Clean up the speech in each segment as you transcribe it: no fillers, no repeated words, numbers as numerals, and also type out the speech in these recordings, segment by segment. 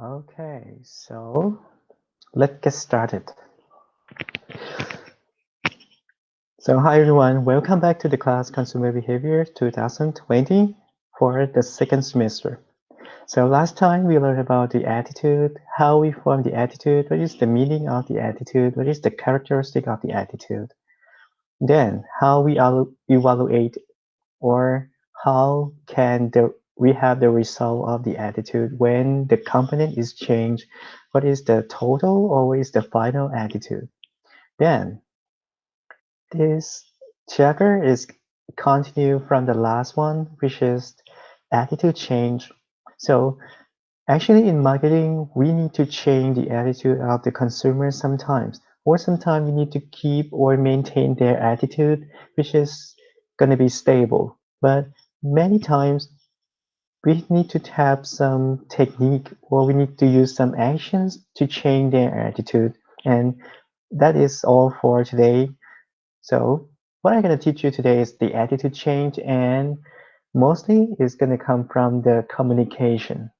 Okay, so let's get started. So hi everyone, welcome back to the class Consumer Behavior 2020 for the second semester. So last time we learned about the attitude, how we form the attitude, what is the meaning of the attitude, what is the characteristic of the attitude. Then how we evaluate or how can we have the result of the attitude when the component is changed, what is the total or what is the final attitude. Then this chapter is continue from the last one, which is attitude change. So actually in marketing, we need to change the attitude of the consumer sometimes, or sometimes we need to keep or maintain their attitude, which is going to be stable. But many times we need to have some technique or we need to use some actions to change their attitude. And that is all for today. So what I'm going to teach you today is the attitude change, and mostly it's going to come from the communication,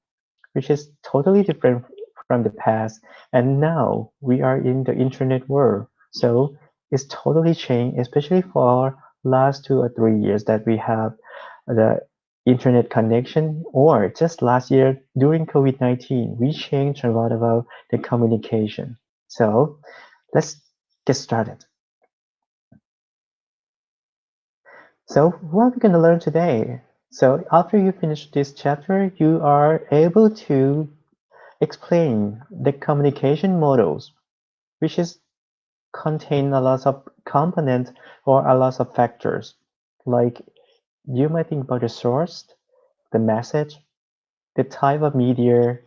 which is totally different from the past. And now we are in the internet world. So it's totally changed, especially for last 2 or 3 years that we have the internet connection, or just last year during COVID-19, we changed a lot about the communication. So let's get started. So what we're going to learn today. So after you finish this chapter, you are able to explain the communication models, which is contain a lot of components or a lot of factors. Like you might think about the source, the message, the type of media,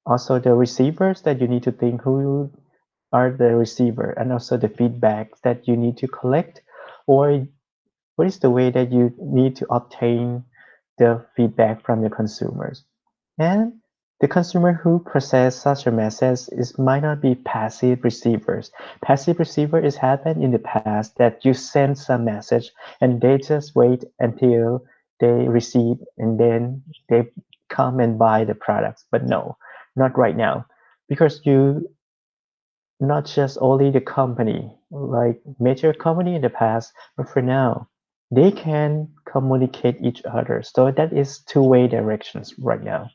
also the receivers that you need to think who are the receiver, and also the feedback that you need to collect, or what is the way that you need to obtain the feedback from the consumers. And the consumer who process such a message might not be passive receivers. Passive receiver is happened in the past that you send some message and they just wait until they receive and then they come and buy the products. But no, not right now. Because you not just only the company, like major company in the past, but for now, they can communicate each other. So that is two-way directions right now.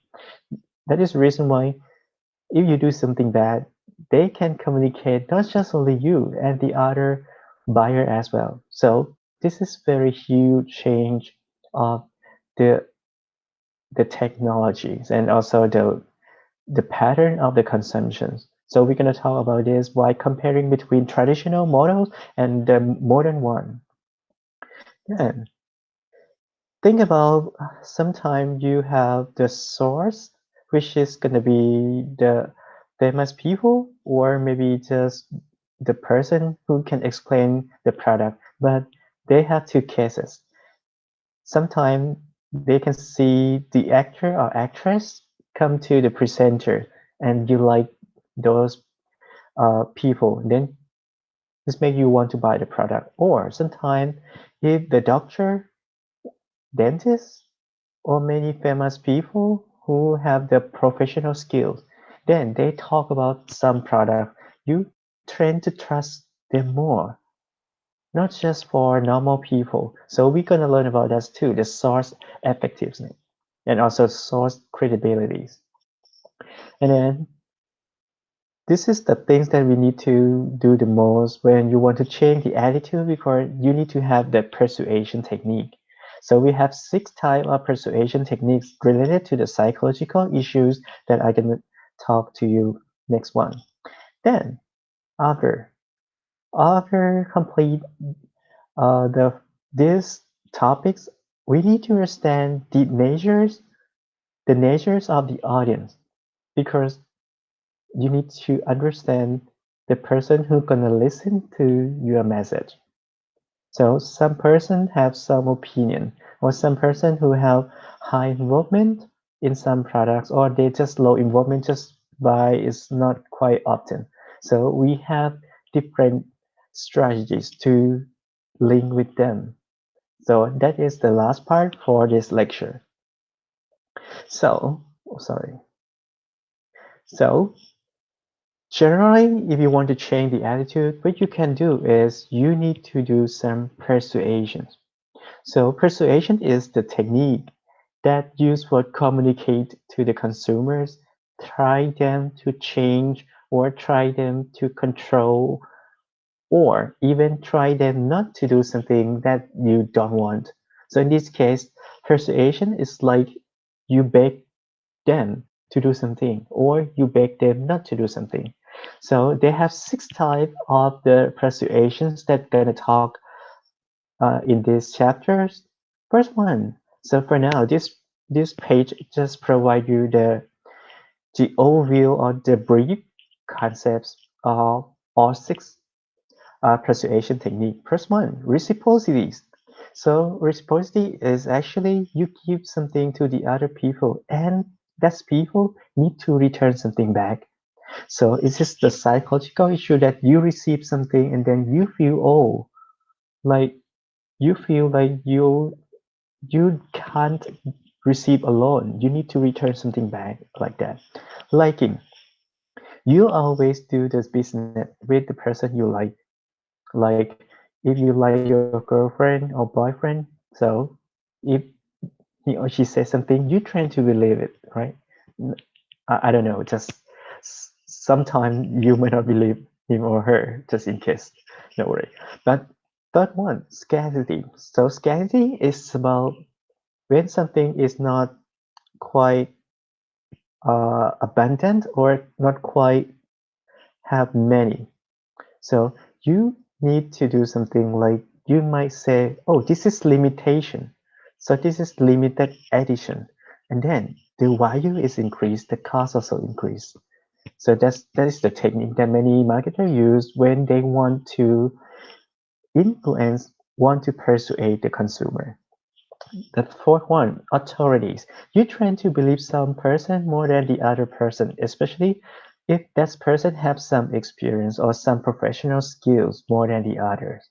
That is the reason why if you do something bad, they can communicate not just only you and the other buyer as well. So this is very huge change of the the technologies and also the pattern of the consumptions. So we're going to talk about this by comparing between traditional models and the modern one. Then think about sometimes you have the source, which is going to be the famous people or maybe just the person who can explain the product, but they have two cases. Sometimes they can see the actor or actress come to the presenter and you like those people, then this make you want to buy the product. Or sometimes if the doctor, dentist, or many famous people who have the professional skills, then they talk about some product, you tend to trust them more, not just for normal people. So we're going to learn about that too, the source effectiveness and also source credibilities. And then this is the things that we need to do the most when you want to change the attitude, because you need to have the persuasion technique. So we have 6 types of persuasion techniques related to the psychological issues that I can talk to you next one. Then after complete the these topics, we need to understand the natures of the audience, because you need to understand the person who's gonna listen to your message. So some person have some opinion, or some person who have high involvement in some products, or they just low involvement, just buy is not quite often. So we have different strategies to link with them. So that is the last part for this lecture. So, sorry. So generally, if you want to change the attitude, what you can do is you need to do some persuasion. So persuasion is the technique that used for communicate to the consumers, try them to change or try them to control or even try them not to do something that you don't want. So in this case, persuasion is like you beg them to do something or you beg them not to do something. So they have six types of the persuasions that gonna talk in these chapters. First one. So for now, this page just provide you the overview or the brief concepts of all six persuasion technique. First one, reciprocity. So reciprocity is actually you give something to the other people and that people need to return something back. So it's just the psychological issue that you receive something and then you feel like you feel like you can't receive alone. You need to return something back like that. Liking. You always do this business with the person you like. Like if you like your girlfriend or boyfriend, so if he or she says something, you try to believe it, right? I don't know, just sometimes you may not believe him or her, just in case. No worry. But third one, scarcity. So scarcity is about when something is not quite abundant or not quite have many. So you need to do something like you might say, oh, this is limitation. So this is limited edition. And then the value is increased, the cost also increased. So that is the technique that many marketers use when they want to influence, want to persuade the consumer. The fourth one, authorities. You tend to believe some person more than the other person, especially if that person has some experience or some professional skills more than the others.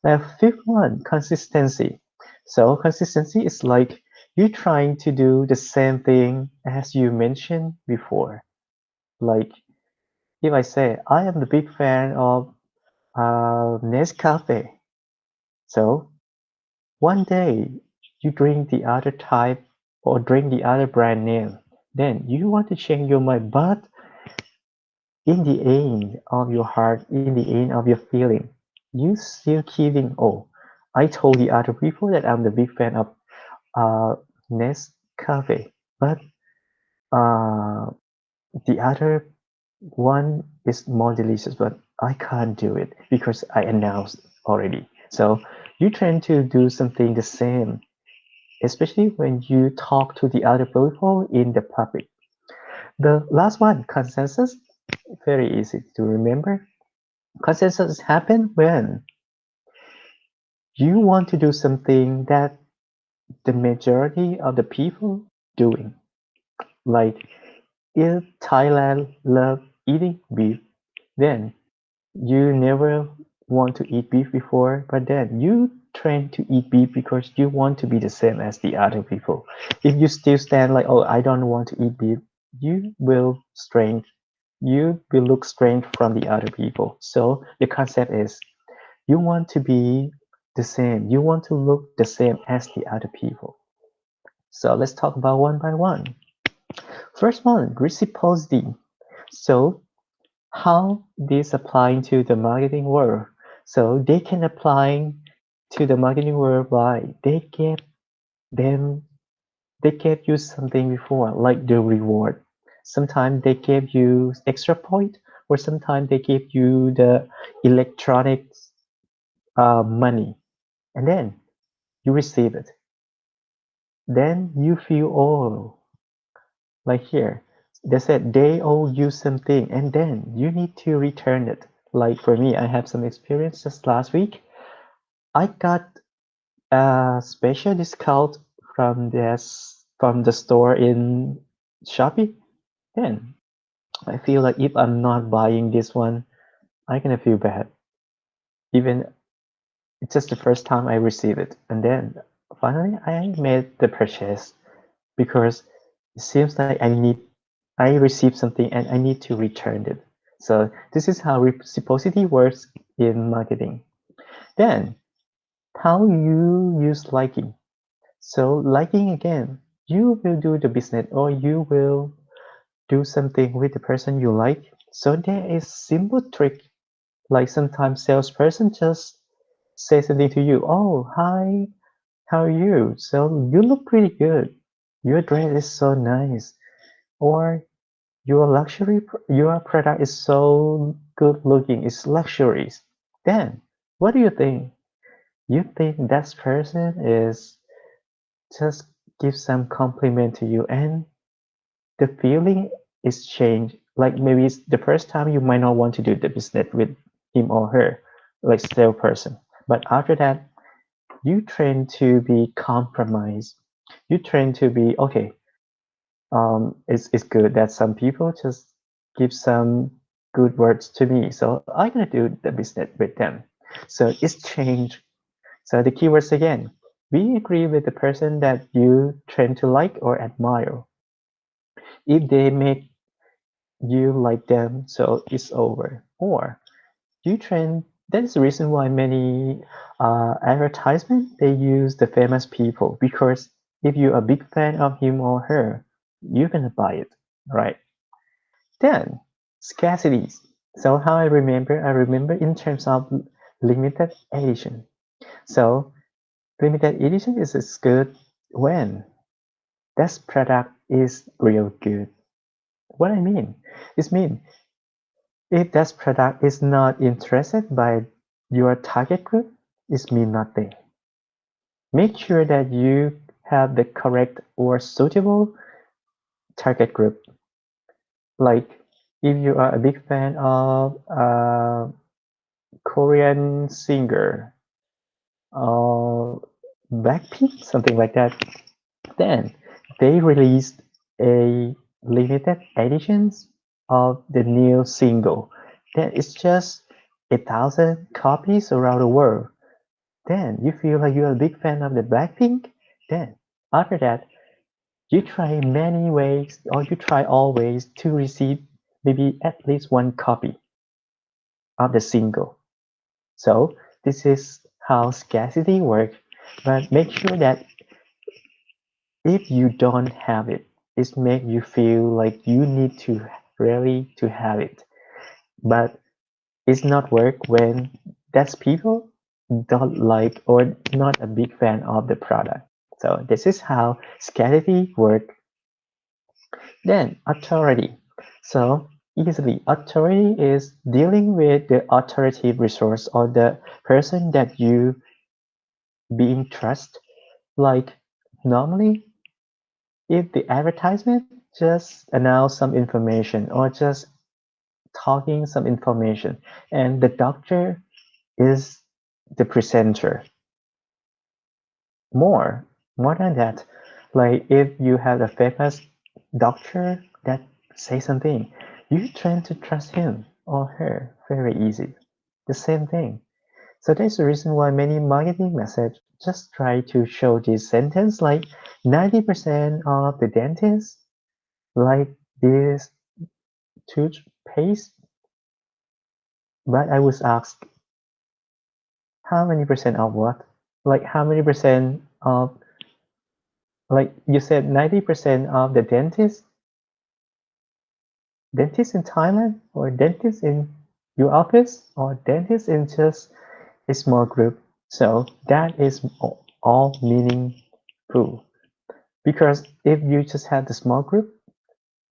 The fifth one, consistency. So consistency is like you trying to do the same thing as you mentioned before. Like if I say I am the big fan of Nescafe, so one day you drink the other type or drink the other brand name. Then you want to change your mind, but in the end of your heart, in the end of your feeling, you still keeping, oh, I told the other people that I'm the big fan of uh, Nescafe, but uh, the other one is more delicious, but I can't do it because I announced already. So you tend to do something the same especially when you talk to the other people in the public. The last one, consensus, very easy to remember. Consensus happen when you want to do something that the majority of the people doing. Like if Thailand love eating beef, then you never want to eat beef before, but then you train to eat beef because you want to be the same as the other people. If you still stand like, oh, I don't want to eat beef, you will strange. You will look strange from the other people. So the concept is you want to be the same. You want to look the same as the other people. So let's talk about one by one. First one, reciprocity. So how this applying to the marketing world. So they can apply to the marketing world by them they gave you something before, like the reward. Sometimes they gave you extra point, or sometimes they give you the electronics money, and then you receive it. Then you feel oh, like here. They said they owe you something, and then you need to return it. Like for me, I have some experience just last week. I got a special discount from the store in Shopee. Then I feel like if I'm not buying this one, I'm gonna feel bad. Even it's just the first time I receive it, and then finally I made the purchase because it seems like I need I received something and I need to return it. So this is how reciprocity works in marketing. Then how you use liking. So liking again, you will do the business or you will do something with the person you like. So there is simple trick. Like sometimes salesperson just say something to you. Oh, hi, how are you? So you look pretty good. Your dress is so nice. Or your product is so good looking. It's luxuries. Then what do you think? You think that person is just give some compliment to you and the feeling is changed. Like maybe it's the first time you might not want to do the business with him or her, like salesperson. But after that, you train to be compromised. You train to be okay. It's good that some people just give some good words to me, so I'm gonna do the business with them. So it's changed. So the keywords again. We agree with the person that you train to like or admire. If they make you like them, so it's over. Or you train. That's the reason why many advertisement they use the famous people because if you're a big fan of him or her, you're gonna buy it, right? Then scarcities. So how I remember in terms of limited edition. So limited edition is good when that product is real good. What I mean is mean if that product is not interested by your target group, it mean nothing. Make sure that you have the correct or suitable target group. Like if you are a big fan of a Korean singer or Blackpink, something like that, then they released a limited editions of the new single. Then it's just 1,000 copies around the world. Then you feel like you're a big fan of the Blackpink. Then after that, you try many ways or you try all ways to receive maybe at least one copy of the single. So this is how scarcity works. But make sure that if you don't have it, it makes you feel like you need to really to have it. But it's not work when that's people don't like or not a big fan of the product. So this is how scarcity work. Then authority. So easily authority is dealing with the authoritative resource or the person that you being trust. Like normally if the advertisement just announce some information or just talking some information and the doctor is the presenter more more than that like if you have a famous doctor that say something you tend to trust him or her very easy the same thing so that's the reason why many marketing message just try to show this sentence like 90% of the dentists like this toothpaste, but I was asked how many percent of what? Like how many percent of like you said 90% of the dentists in Thailand or dentists in your office or dentists in just a small group. So that is all meaningful because if you just have the small group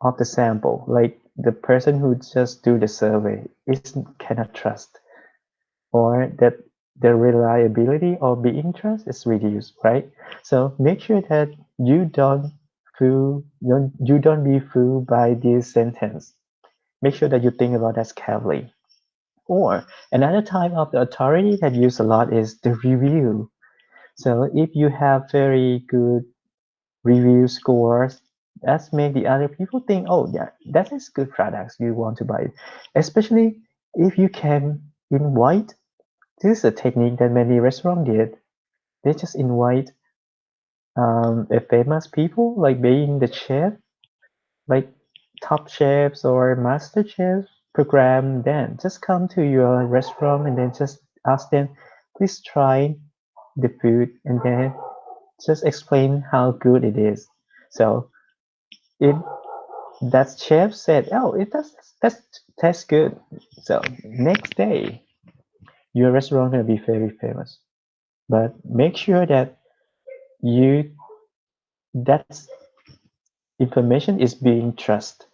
of the sample, like the person who just do the survey is cannot trust or that the reliability of the interest is reduced, right? So make sure that you don't be fooled by this sentence. Make sure that you think about that carefully. Or another type of the authority that used a lot is the review. So if you have very good review scores, that's make the other people think, oh yeah, that is good products. You want to buy it, especially if you can invite this is a technique that many restaurants did. They just invite a famous people, like being the chef, like top chefs or master chefs program, then just come to your restaurant and then just ask them, please try the food and then just explain how good it is. So if that chef said, oh, it does that's tastes good. So next day your restaurant gonna be very famous. But make sure that you that information is being trusted.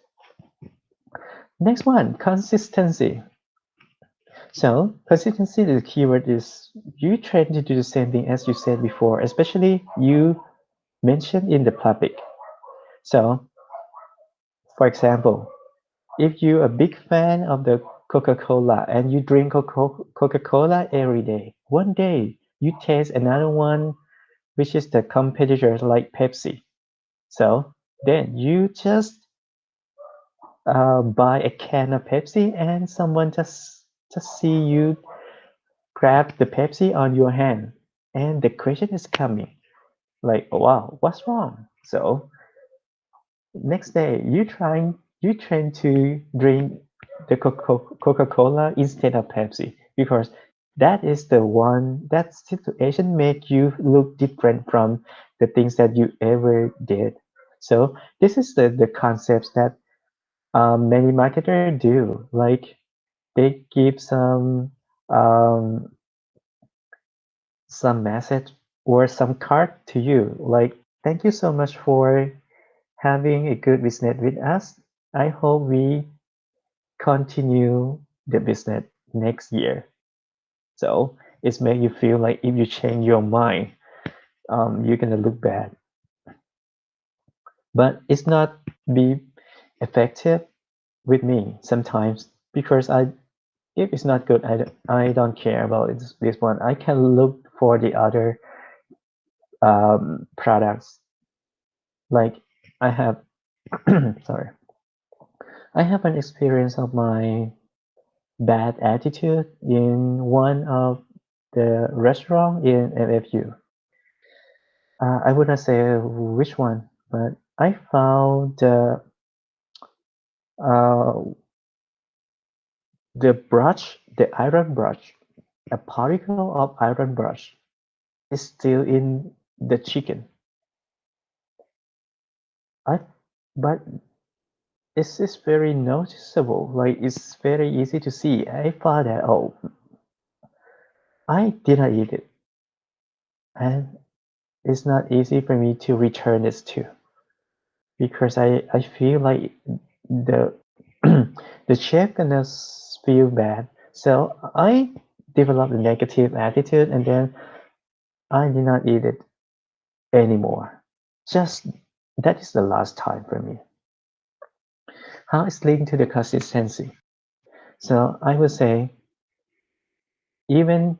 Next one, consistency. So consistency, the keyword is you try to do the same thing as you said before, especially you mentioned in the public. So for example, if you're a big fan of the Coca-Cola and you drink Coca-Cola every day, one day you taste another one, which is the competitor like Pepsi. So then you just buy a can of Pepsi and someone just see you grab the Pepsi on your hand, and the question is coming like, wow, what's wrong? So next day you trying to drink the Coca-Cola instead of Pepsi because that is the one that situation make you look different from the things that you ever did. So this is the concepts that many marketers do. Like they give um, some message or some card to you. Like thank you so much for having a good business with us. I hope we continue the business next year. So it's make you feel like if you change your mind, you're gonna look bad. But it's not be effective with me sometimes because if it's not good, I don't care about this one. I can look for the other products. Like I have, sorry, I have an experience of my bad attitude in one of the restaurant in FFU. I would not say which one, but I found uh, the brush, the iron brush, a particle of iron brush is still in the chicken. I, but it's very noticeable. Like it's very easy to see. I thought that oh, I didn't eat it, and it's not easy for me to return this too because I feel like the the chef gonna feel bad. So I developed a negative attitude and then I did not eat it anymore. Just that is the last time for me. How it's linked to the consistency. So I would say even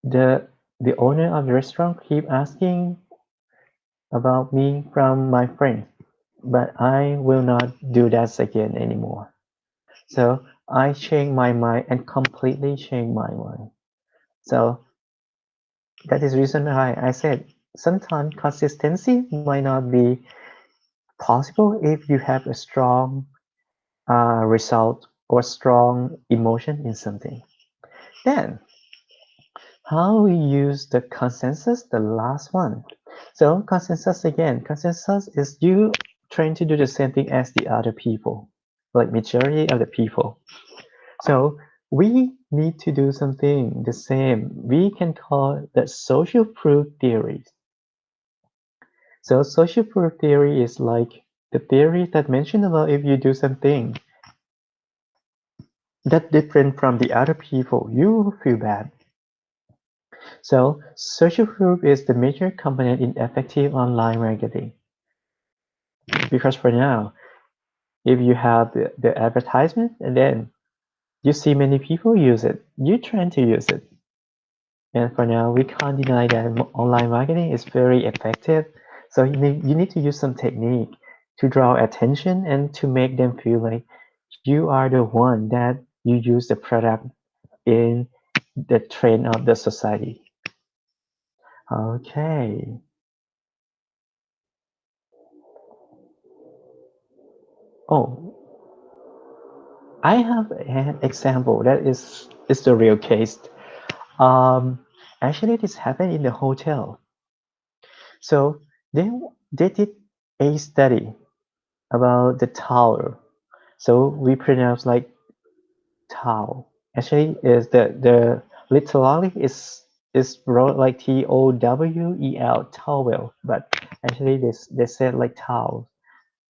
the the owner of the restaurant keep asking about me from my friend, but I will not do that again anymore. So I changed my mind and completely changed my mind. So that is the reason why I said sometimes consistency might not be possible if you have a strong result or strong emotion in something. Then how we use the consensus, the last one. So consensus again, consensus is you trying to do the same thing as the other people, like majority of the people. So we need to do something the same. We can call that social proof theory. So social proof theory is like the theory that mentioned about if you do something that different from the other people, you will feel bad. So social proof is the major component in effective online marketing. Because for now, if you have the advertisement and then you see many people use it, you try to use it. And for now, we can't deny that online marketing is very effective. So you need to use some technique to draw attention and to make them feel like you are the one that you use the product in the trend of the society. Okay. Oh, I have an example that is the real case. Um, Actually, this happened in the hotel. So they they did a study about the towel. So we pronounce like towel. Actually, is the literally is wrote like TOWEL towel, but actually they said like towel.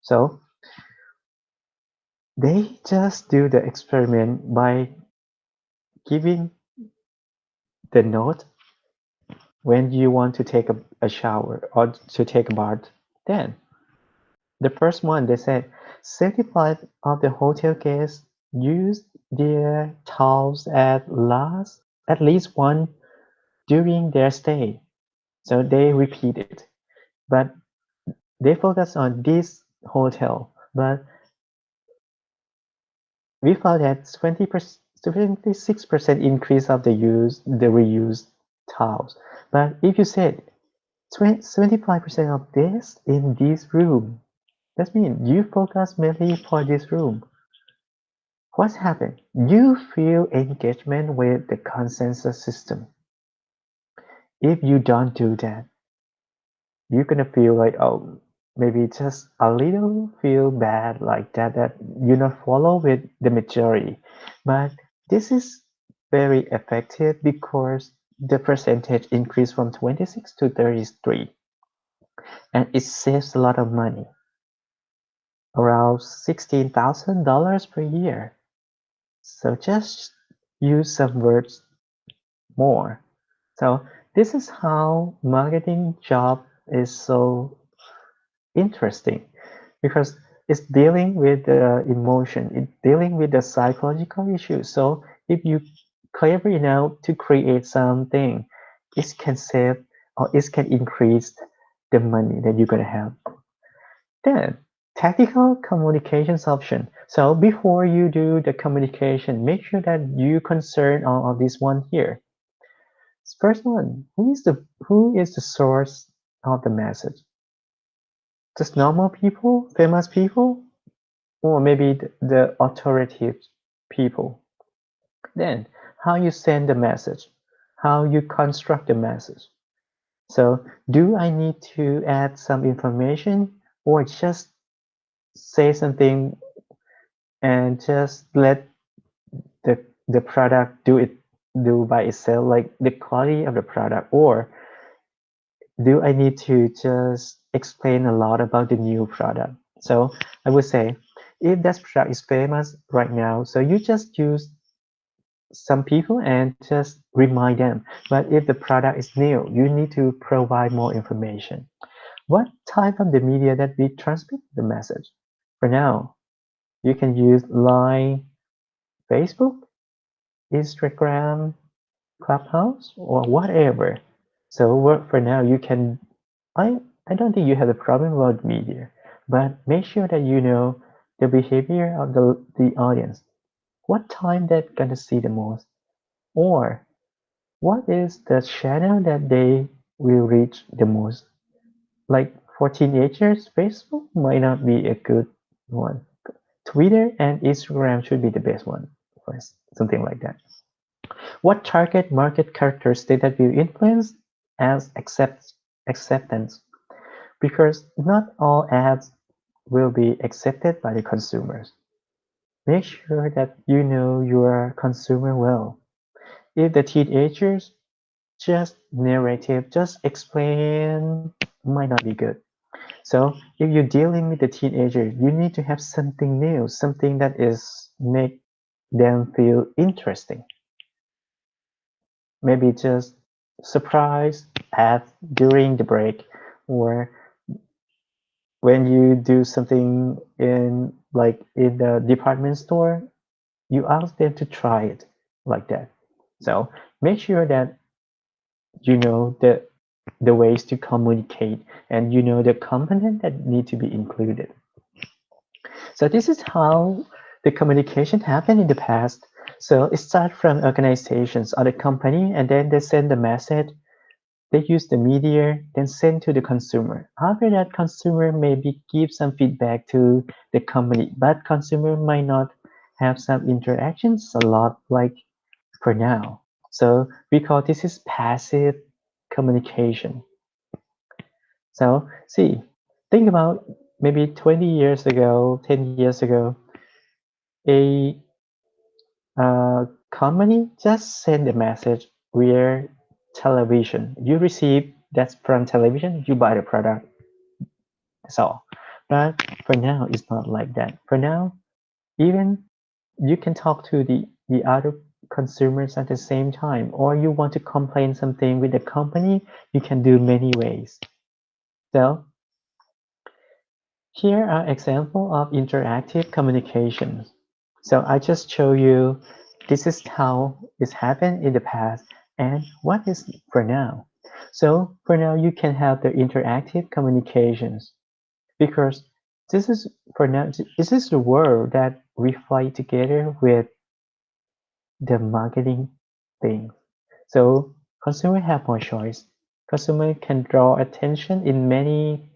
So they just do the experiment by giving the note when you want to take a shower or to take a bath. Then the first one they said 75 of the hotel guests used their towels at least one during their stay. So they repeat it. But they focus on this hotel. But we found that 26% increase of the reused towels. But if you said 75% of this in this room, that means you focus mainly for this room. What's happened? You feel engagement with the consensus system. If you don't do that, you're gonna feel like, oh, maybe just a little feel bad like that you not follow with the majority. But this is very effective because the percentage increased from 26 to 33, and it saves a lot of money, around $16,000 per year. So just use some words more. So this is how marketing job is so interesting because it's dealing with the emotion, it's dealing with the psychological issues. So if you clever enough to create something, it can save or it can increase the money that you're gonna have. Then tactical communications option. So before you do the communication, make sure that you concern all of this one here. First one, who is the source of the message? Just normal people, famous people, or maybe the authoritative people. Then how you send the message, how you construct the message. So do I need to add some information or just say something and just let the product do by itself, like the quality of the product, or do I need to just explain a lot about the new product? So I would say if that product is famous right now, so you just use some people and just remind them. But if the product is new, you need to provide more information. What type of the media that we transmit the message? For now, you can use Line, Facebook, Instagram, Clubhouse, or whatever. So for now, you can. I I don't think you have a problem about media, but make sure that you know the behavior of the audience. What time they're gonna see the most, or what is the channel that they will reach the most? Like for teenagers, Facebook might not be a good one. Twitter and Instagram should be the best one, or something like that. What target market characteristic that will influence as acceptance? Because not all ads will be accepted by the consumers. Make sure that you know your consumer well. If the teenagers just narrative, just explain might not be good. So if you're dealing with the teenager, you need to have something new, something that is make them feel interesting. Maybe just surprise ads during the break, or when you do something in like in the department store, you ask them to try it like that. So make sure that you know the ways to communicate and you know the component that need to be included. So this is how the communication happened in the past. So it starts from organizations or the company, and then they send the message. They use the media, then send to the consumer. After that, consumer maybe give some feedback to the company, but consumer might not have some interactions a lot like for now. So we call this is passive communication. So see, think about maybe 20 years ago, 10 years ago, a company just sent a message via television. You receive that from television, you buy the product. That's all. But for now, it's not like that. For now, even you can talk to the other consumers at the same time, or you want to complain something with the company, you can do many ways. So here are examples of interactive communications. So I just show you this is how it's happened in the past and what is for now. So for now you can have the interactive communications because this is for now this is the world that we fight together with the marketing thing. So consumer have more choice. Consumer can draw attention in many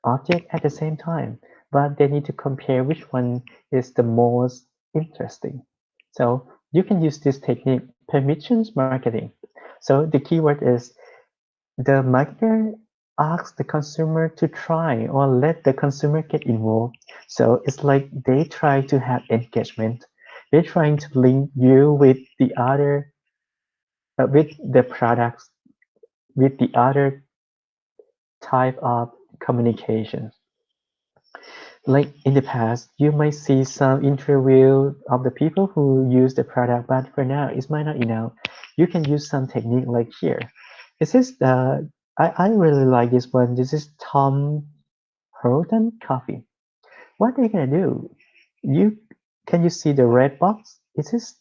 objects at the same time, but they need to compare which one is the most interesting. So you can use this technique, permissions marketing. So the keyword is the marketer asks the consumer to try or let the consumer get involved. So it's like they try to have engagement. They're trying to link you with the other, with the products, with the other type of communications. Like in the past, you might see some interview of the people who use the product, but for now, it might not enough. You can use some technique like here. This is I really like this one. This is Tom Horton coffee. What they're gonna do? You can you see the red box? It is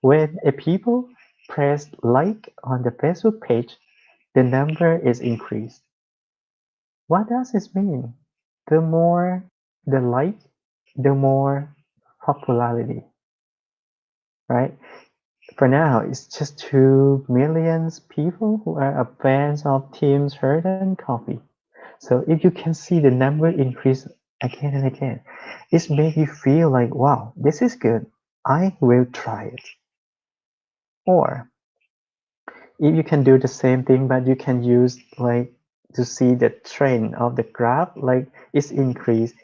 when a people press like on the Facebook page, the number is increased. What does this mean? The more the like, the more popularity, right? For now, it's just 2 million people who are fans of Tim Hortons coffee. So if you can see the number increase again and again, it makes you feel like, wow, this is good. I will try it. Or if you can do the same thing, but you can use like to see the trend of the graph, like it's increased,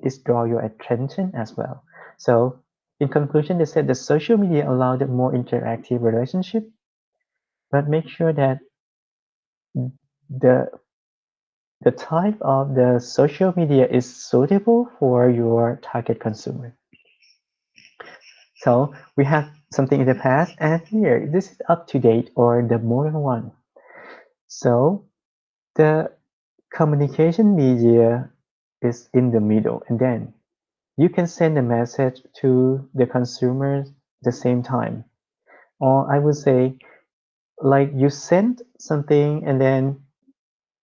it's draw your attention as well. So in conclusion, they said the social media allowed a more interactive relationship, but make sure that the the type of the social media is suitable for your target consumer. So we have something in the past and here this is up to date or the modern one. So the communication media is in the middle and then you can send a message to the consumers the same time. Or I would say like you send something and then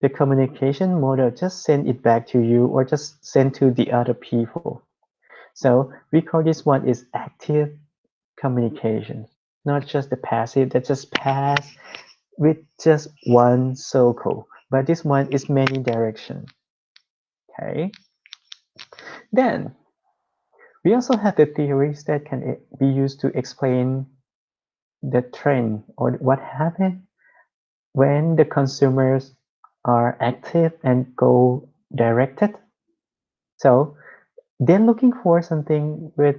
the communication model just send it back to you or just send to the other people. So we call this one is active communication, not just the passive that just pass with just one circle, but this one is many direction. Okay. Then we also have the theories that can be used to explain the trend or what happened when the consumers are active and go directed. So they're looking for something with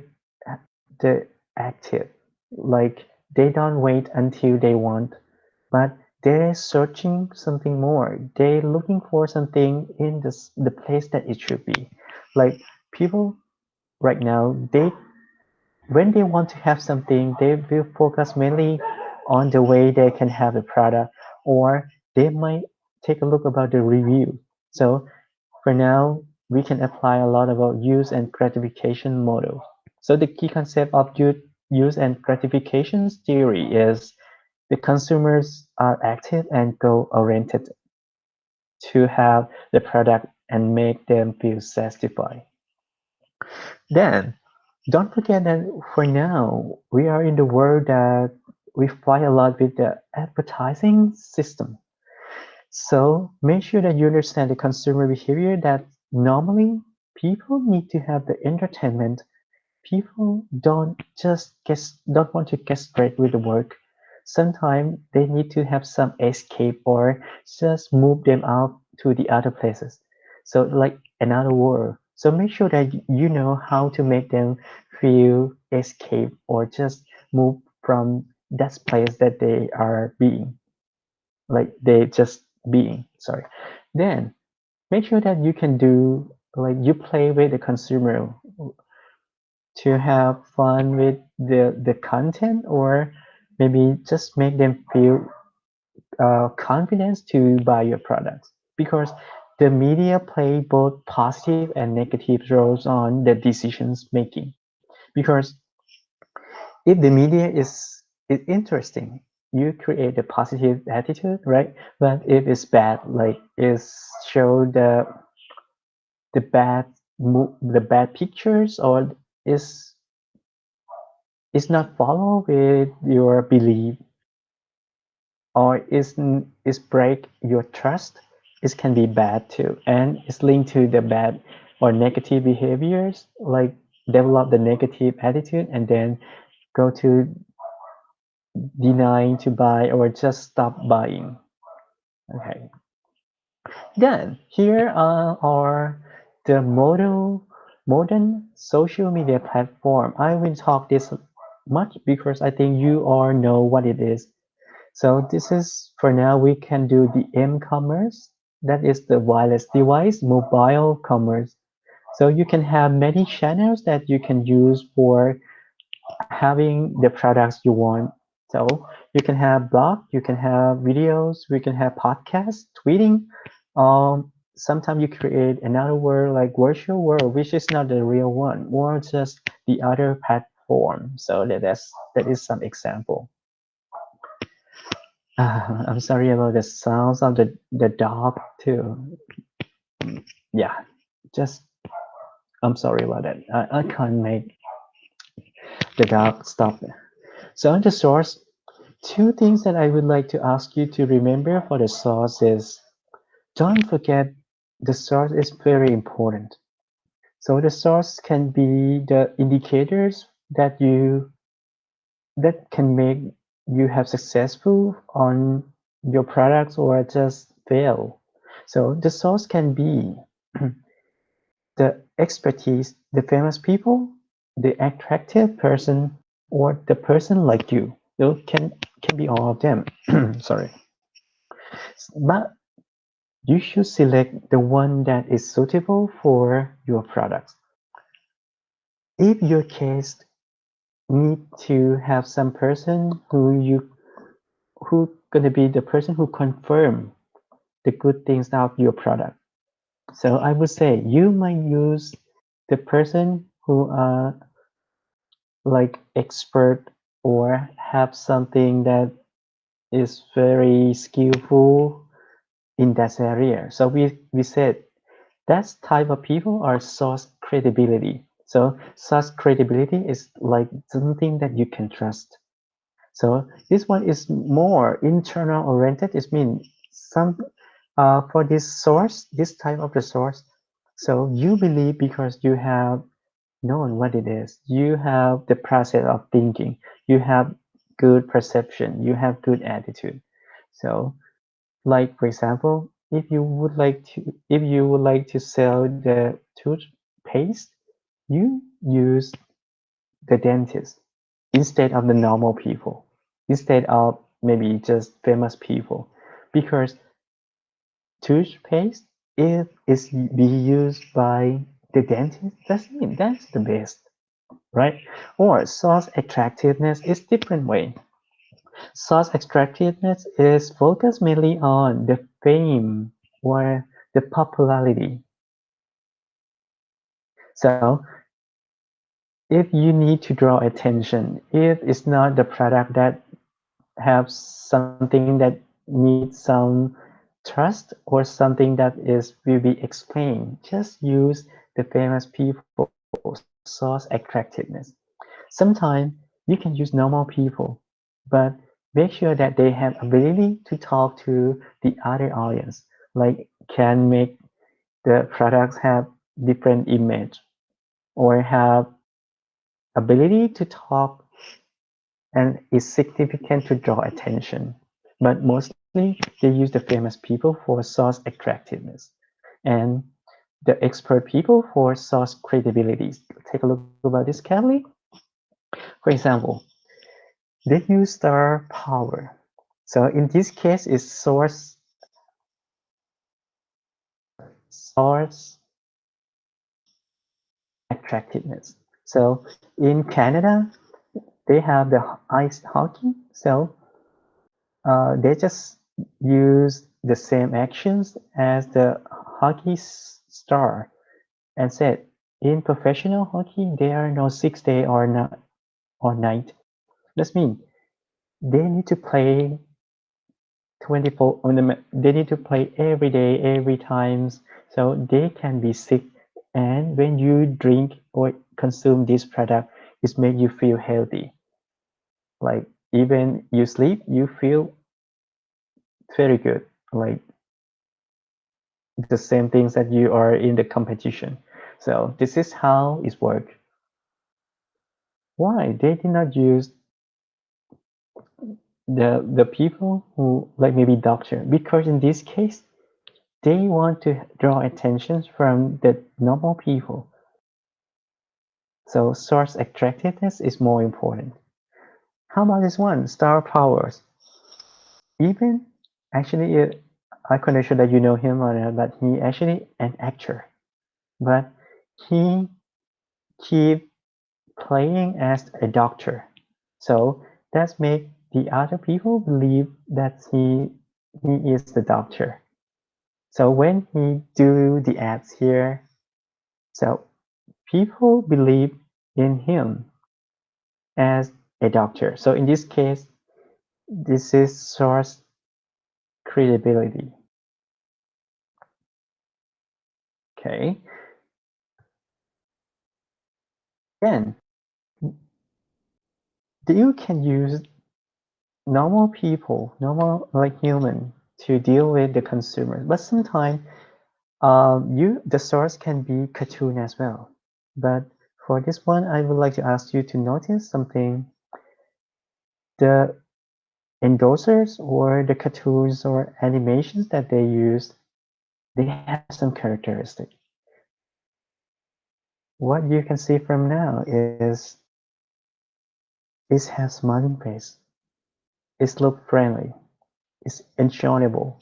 the active, like they don't wait until they want, but they're searching something more. They're looking for something in the place that it should be. Like people right now, they when they want to have something, they will focus mainly on the way they can have the product, or they might take a look about the review. So for now, we can apply a lot about use and gratification model. So the key concept of use and gratification theory is the consumers are active and goal-oriented to have the product and make them feel satisfied. Then, don't forget that for now, we are in the world that we fight a lot with the advertising system. So make sure that you understand the consumer behavior that normally people need to have the entertainment. people don't want to get straight with the work. Sometimes they need to have some escape or just move them out to the other places. So like another world. So make sure that you know how to make them feel escape or just move from that place that they are being. Like they just being. Sorry. Then make sure that you can do like you play with the consumer to have fun with the content or maybe just make them feel confidence to buy your products because the media play both positive and negative roles on the decisions making because if the media is interesting you create a positive attitude, right? But if it's bad, like is show the bad the bad pictures or is not follow with your belief or is break your trust, it can be bad too and it's linked to the bad or negative behaviors like develop the negative attitude and then go to denying to buy or just stop buying. Okay, then here are the modern social media platform. I will talk this much because I think you all know what it is. So this is for now we can do the m-commerce, that is the wireless device mobile commerce. So you can have many channels that you can use for having the products you want. So you can have blog, you can have videos, we can have podcasts, tweeting. Sometimes you create another world like virtual world, which is not the real one, or just the other platform. So that is some example. I'm sorry about the sounds of the dog too. Yeah, just I'm sorry about that. I can't make the dog stop. So on the source, two things that I would like to ask you to remember for the source is don't forget the source is very important. So the source can be the indicators that can make you have successful on your products or just fail. So the source can be the expertise, the famous people, the attractive person, or the person like you. Those can be all of them. Sorry, but you should select the one that is suitable for your products. If your case need to have some person who gonna be the person who confirm the good things of your product. So I would say you might use the person who are like expert or have something that is very skillful in that area. So we said that type of people are source credibility. So source credibility is like something that you can trust. So this one is more internal oriented. It means some for this source, this type of the source. So you believe because you have known what it is. You have the process of thinking. You have good perception. You have good attitude. So like for example, if you would like to sell the toothpaste, you use the dentist instead of the normal people, instead of maybe just famous people, because toothpaste if is be used by the dentist, that's mean that's the best, right? Or source attractiveness is different way. Source attractiveness is focused mainly on the fame or the popularity. So if you need to draw attention, if it's not the product that have something that needs some trust or something that is will be explained, just use the famous people source attractiveness. Sometimes you can use normal people, but make sure that they have ability to talk to the other audience, like can make the products have different image or have ability to talk and is significant to draw attention, but mostly they use the famous people for source attractiveness and the expert people for source credibility. Take a look about this carefully. For example, they use star power. So in this case, it's source attractiveness. So in Canada, they have the ice hockey. So they just use the same actions as the hockey star and said in professional hockey there are no 6 day or not or night. That means they need to play 24 on they need to play every day, every times, so they can be sick. And when you drink or consume this product, it make you feel healthy. Like even you sleep, you feel very good. Like the same things that you are in the competition. So this is how it works. Why they did not use the people who like maybe doctor, because in this case they want to draw attention from the normal people. So source attractiveness is more important. How about this one, star powers? Even actually, I'm not sure that you know him or not, but he actually an actor. But he keep playing as a doctor. So that make the other people believe that he is the doctor. So when he do the ads here, so people believe in him as a doctor. So in this case, this is source credibility. Okay. Then you can use normal people, normal like human, to deal with the consumer. But sometimes the source can be cartoon as well. But for this one, I would like to ask you to notice something. The endorsers or the cartoons or animations that they use, they have some characteristics. What you can see from now is it has smiling face. It looks friendly. It's enjoyable.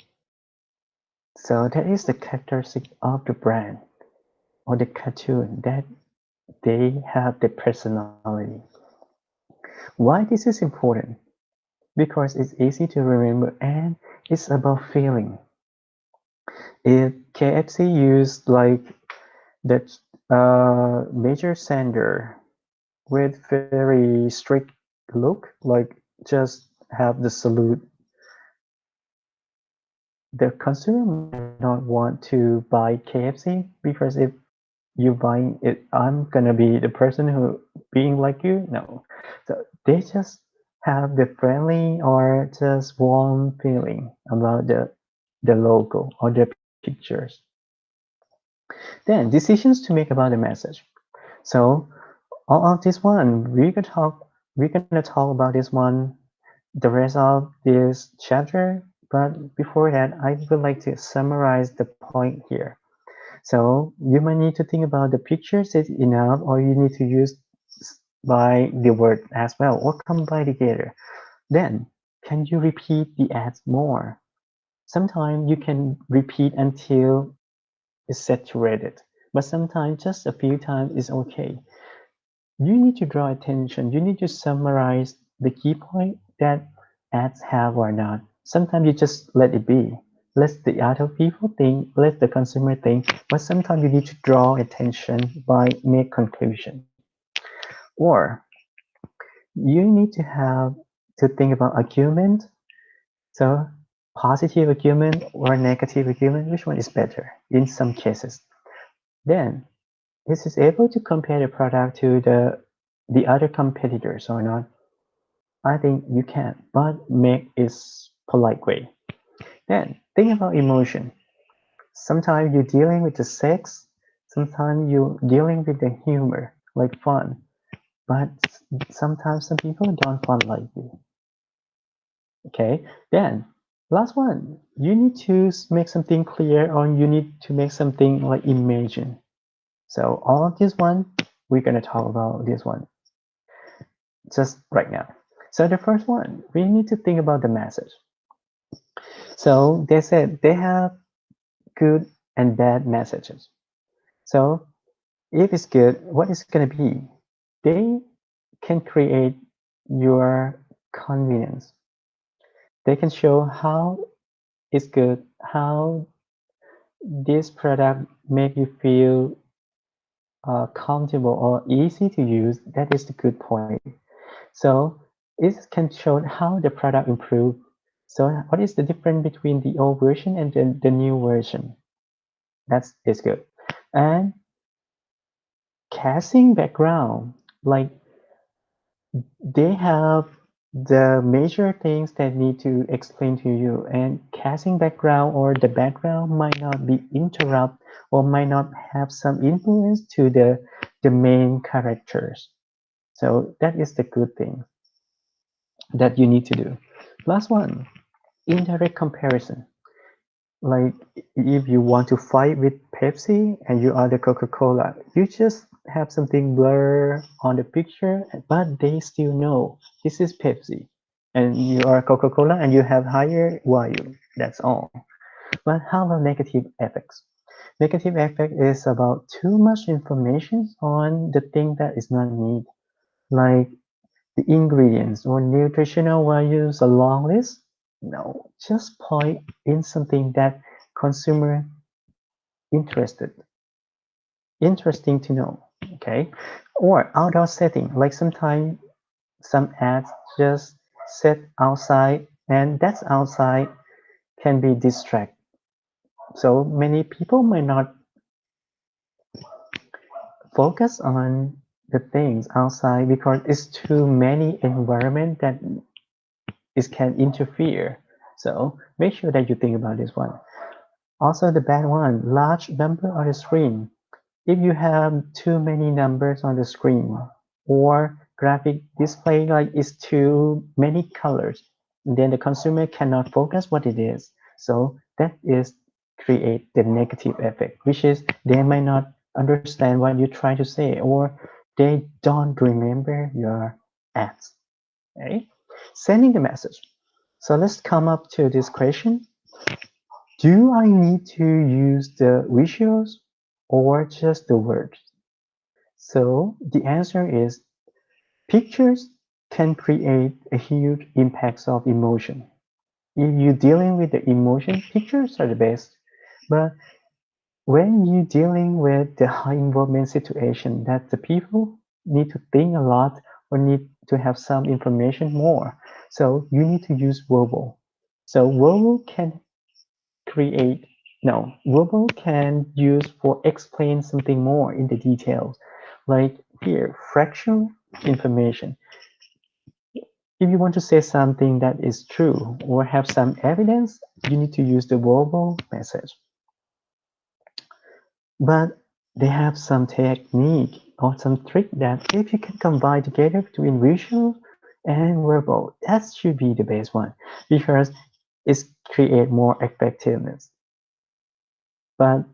So that is the characteristic of the brand or the cartoon, that they have the personality. Why this is important? Because it's easy to remember and it's about feeling. If KFC used like that Major Sander with very strict look, like just have the salute, the consumer might not want to buy KFC, because if you buying it, I'm gonna be the person who being like you. No, so they just have the friendly or just warm feeling about the logo or the pictures. Then decisions to make about the message. So all of this one we're gonna talk about this one the rest of this chapter. But before that, I would like to summarize the point here. So you might need to think about the pictures is enough, or you need to use by the word as well, or combine together. Then can you repeat the ads more? Sometimes you can repeat until it's saturated, but sometimes just a few times is okay. You need to draw attention. You need to summarize the key point that ads have or not. Sometimes you just let it be. Let the other people think, let the consumer think, but sometimes you need to draw attention by make conclusion. Or you need to have to think about argument. So positive argument or negative argument, which one is better in some cases? Then is it able to compare the product to the other competitors or not? I think you can, but make it polite way. Then think about emotion. Sometimes you're dealing with the sex, sometimes you're dealing with the humor, like fun. but sometimes some people don't follow like you. Okay, then last one, you need to make something clear, or you need to make something like imagine. So all of this one, we're gonna talk about this one just right now. So the first one, we need to think about the message. So they said they have good and bad messages. So if it's good, what is gonna be? They can create your convenience. They can show how it's good, how this product make you feel comfortable or easy to use. That is the good point. So it can show how the product improved. So what is the difference between the old version and the new version? That's is good. And casting background, like they have the major things that need to explain to you, and casting background or the background might not be interrupt or might not have some influence to the main characters. So that is the good thing that you need to do. Last one, indirect comparison. Like if you want to fight with Pepsi and you are the Coca-Cola, you just have something blur on the picture, but they still know this is Pepsi and you are Coca-Cola and you have higher value. That's all. But how about negative effects? Negative effect is about too much information on the thing that is not needed, like the ingredients or nutritional values, a long list. No, just point in something that consumer interested, interesting to know. Okay, or outdoor setting. Like sometimes some ads just set outside, and that's outside can be distract. So many people might not focus on the things outside because it's too many environment that it can interfere. So make sure that you think about this one. Also the bad one, large number on the screen. If you have too many numbers on the screen or graphic display like it's too many colors, then the consumer cannot focus what it is. So that is create the negative effect, which is they might not understand what you try to say or they don't remember your ads. Okay? Sending the message. So let's come up to this question. Do I need to use the visuals or just the words? So the answer is pictures can create a huge impacts of emotion. If you're dealing with the emotion, pictures are the best. But when you're dealing with the high involvement situation that the people need to think a lot or need to have some information more, so you need to use verbal. So verbal can create no verbal can use for explain something more in the details, like here fractional information. If you want to say something that is true or have some evidence, you need to use the verbal message. But they have some technique or some trick that if you can combine together between visual and verbal, that should be the best one because it create more effectiveness. But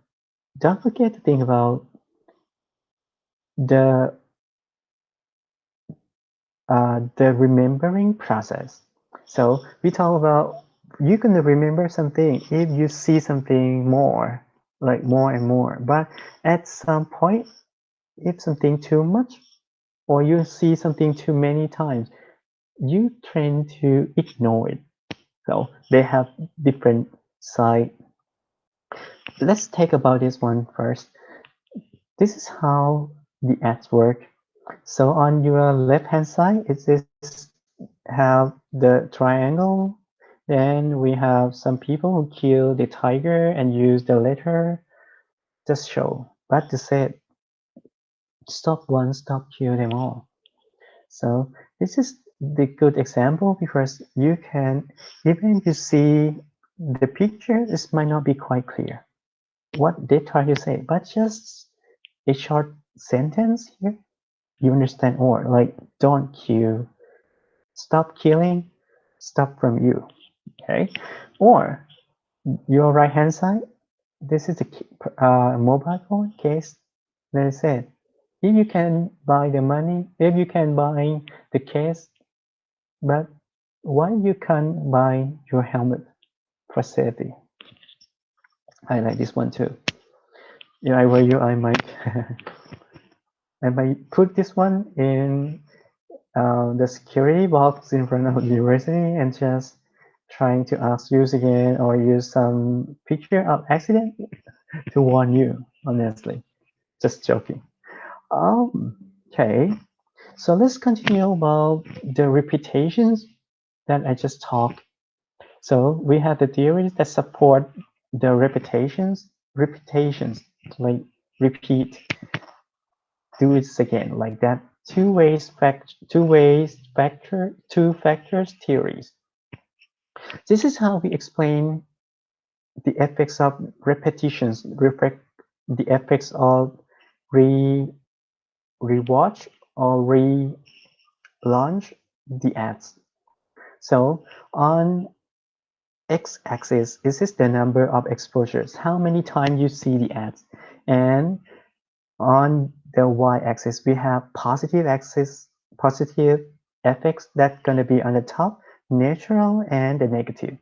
don't forget to think about the the remembering process. So we talk about you can remember something if you see something more, like more and more. But at some point, if something too much, or you see something too many times, you tend to ignore it. So they have different side. Let's take about this one first. This is how the ads work. So on your left hand side, it is have the triangle. Then we have some people who kill the tiger and use the letter just show. But they said stop one, stop kill them all. So this is the good example because you can even if you see the picture, this might not be quite clear what they try to say, but just a short sentence here You understand? Or like, don't kill, stop killing, stop from you. Okay. Or your right hand side, this is a mobile phone case. Let us say, if you can buy the money, if you can buy the case, but why you can't buy your helmet for safety? I like this one too. If I were you, I might I might put this one in the security box in front of the university and just trying to ask use again or use some picture of accident to warn you, honestly. Just joking. Okay, so let's continue about the repetitions that I just talked. So we have the theories that support the repetitions, like repeat, do it again, like that. Two factors theories. This is how we explain the effects of repetitions, reflect the effects of re rewatch or relaunch the ads. So on x-axis, this is the number of exposures, how many times you see the ads, and on the y-axis we have positive effects that's going to be on the top, natural and the negative.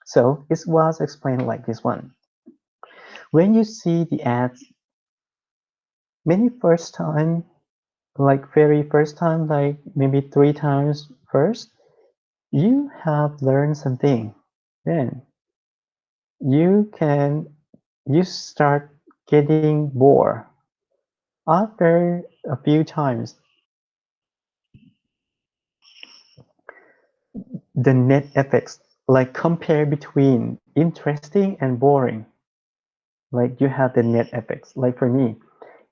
So it was explained like this one. When you see the ads many first time, like very first time, like maybe 3 times first, you have learned something. Then you start getting bored. After a few times, the net effects, like compare between interesting and boring, like you have the net effects. Like for me,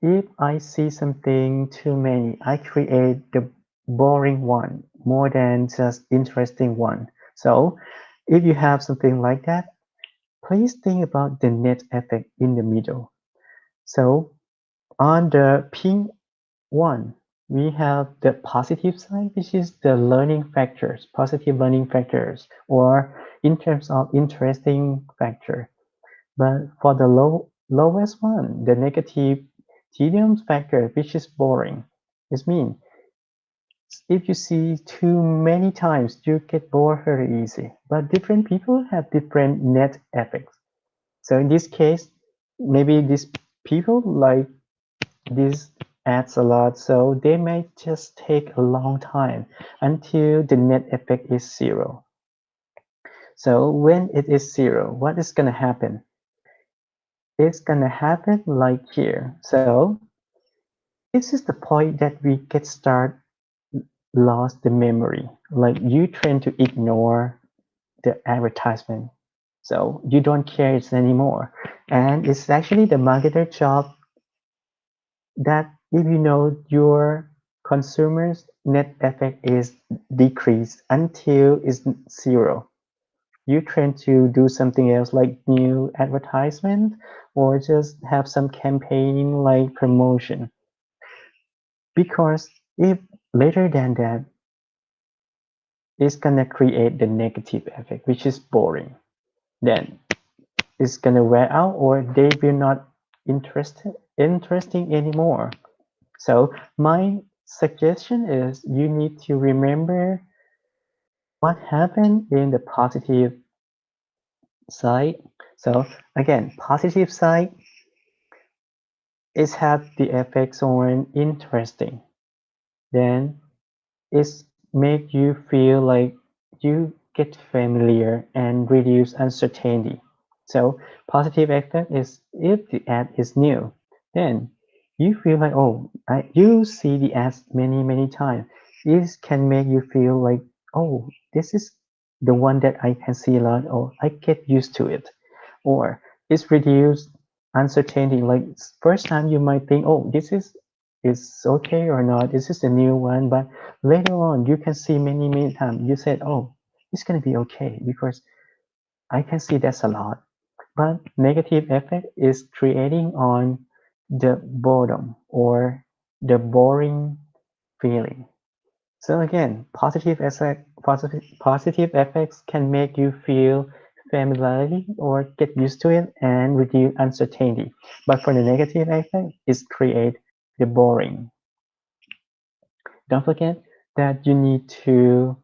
if I see something too many, I create the boring one more than just interesting one. So if you have something like that, please think about the net effect in the middle. So on the pink one, we have the positive side, which is the learning factors, positive learning factors, or in terms of interesting factor. But for the lowest one, the negative tedium factor, which is boring, this means if you see too many times, you get bored very easy. But different people have different net effects. So in this case, maybe these people like this adds a lot, so they may just take a long time until the net effect is zero. So when it is zero, what is gonna happen? It's gonna happen like here. So this is the point that we get start lost the memory. Like you tend to ignore the advertisement. So you don't care it anymore. And it's actually the marketer job that if you know your consumers net effect is decreased until it's zero, you tend to do something else like new advertisement or just have some campaign like promotion. Because if later than that, it's gonna create the negative effect, which is boring. Then it's gonna wear out or they will not interesting anymore. So my suggestion is you need to remember what happened in the positive side. So again, positive side is have the effects on interesting. Then it's make you feel like you get familiar and reduce uncertainty. So positive effect is if the ad is new, then you feel like, oh, you see the ads many times. This can make you feel like, oh, this is the one that I can see a lot, or I get used to it. Or it's reduced uncertainty. Like first time you might think, oh, this is okay or not. This is a new one, but later on you can see many times. You said, oh, it's gonna be okay because I can see that's a lot. But negative effect is creating on the boredom or the boring feeling. So again, positive effects can make you feel familiarity or get used to it and reduce uncertainty. But for the negative effect, it create the boring. Don't forget that you need to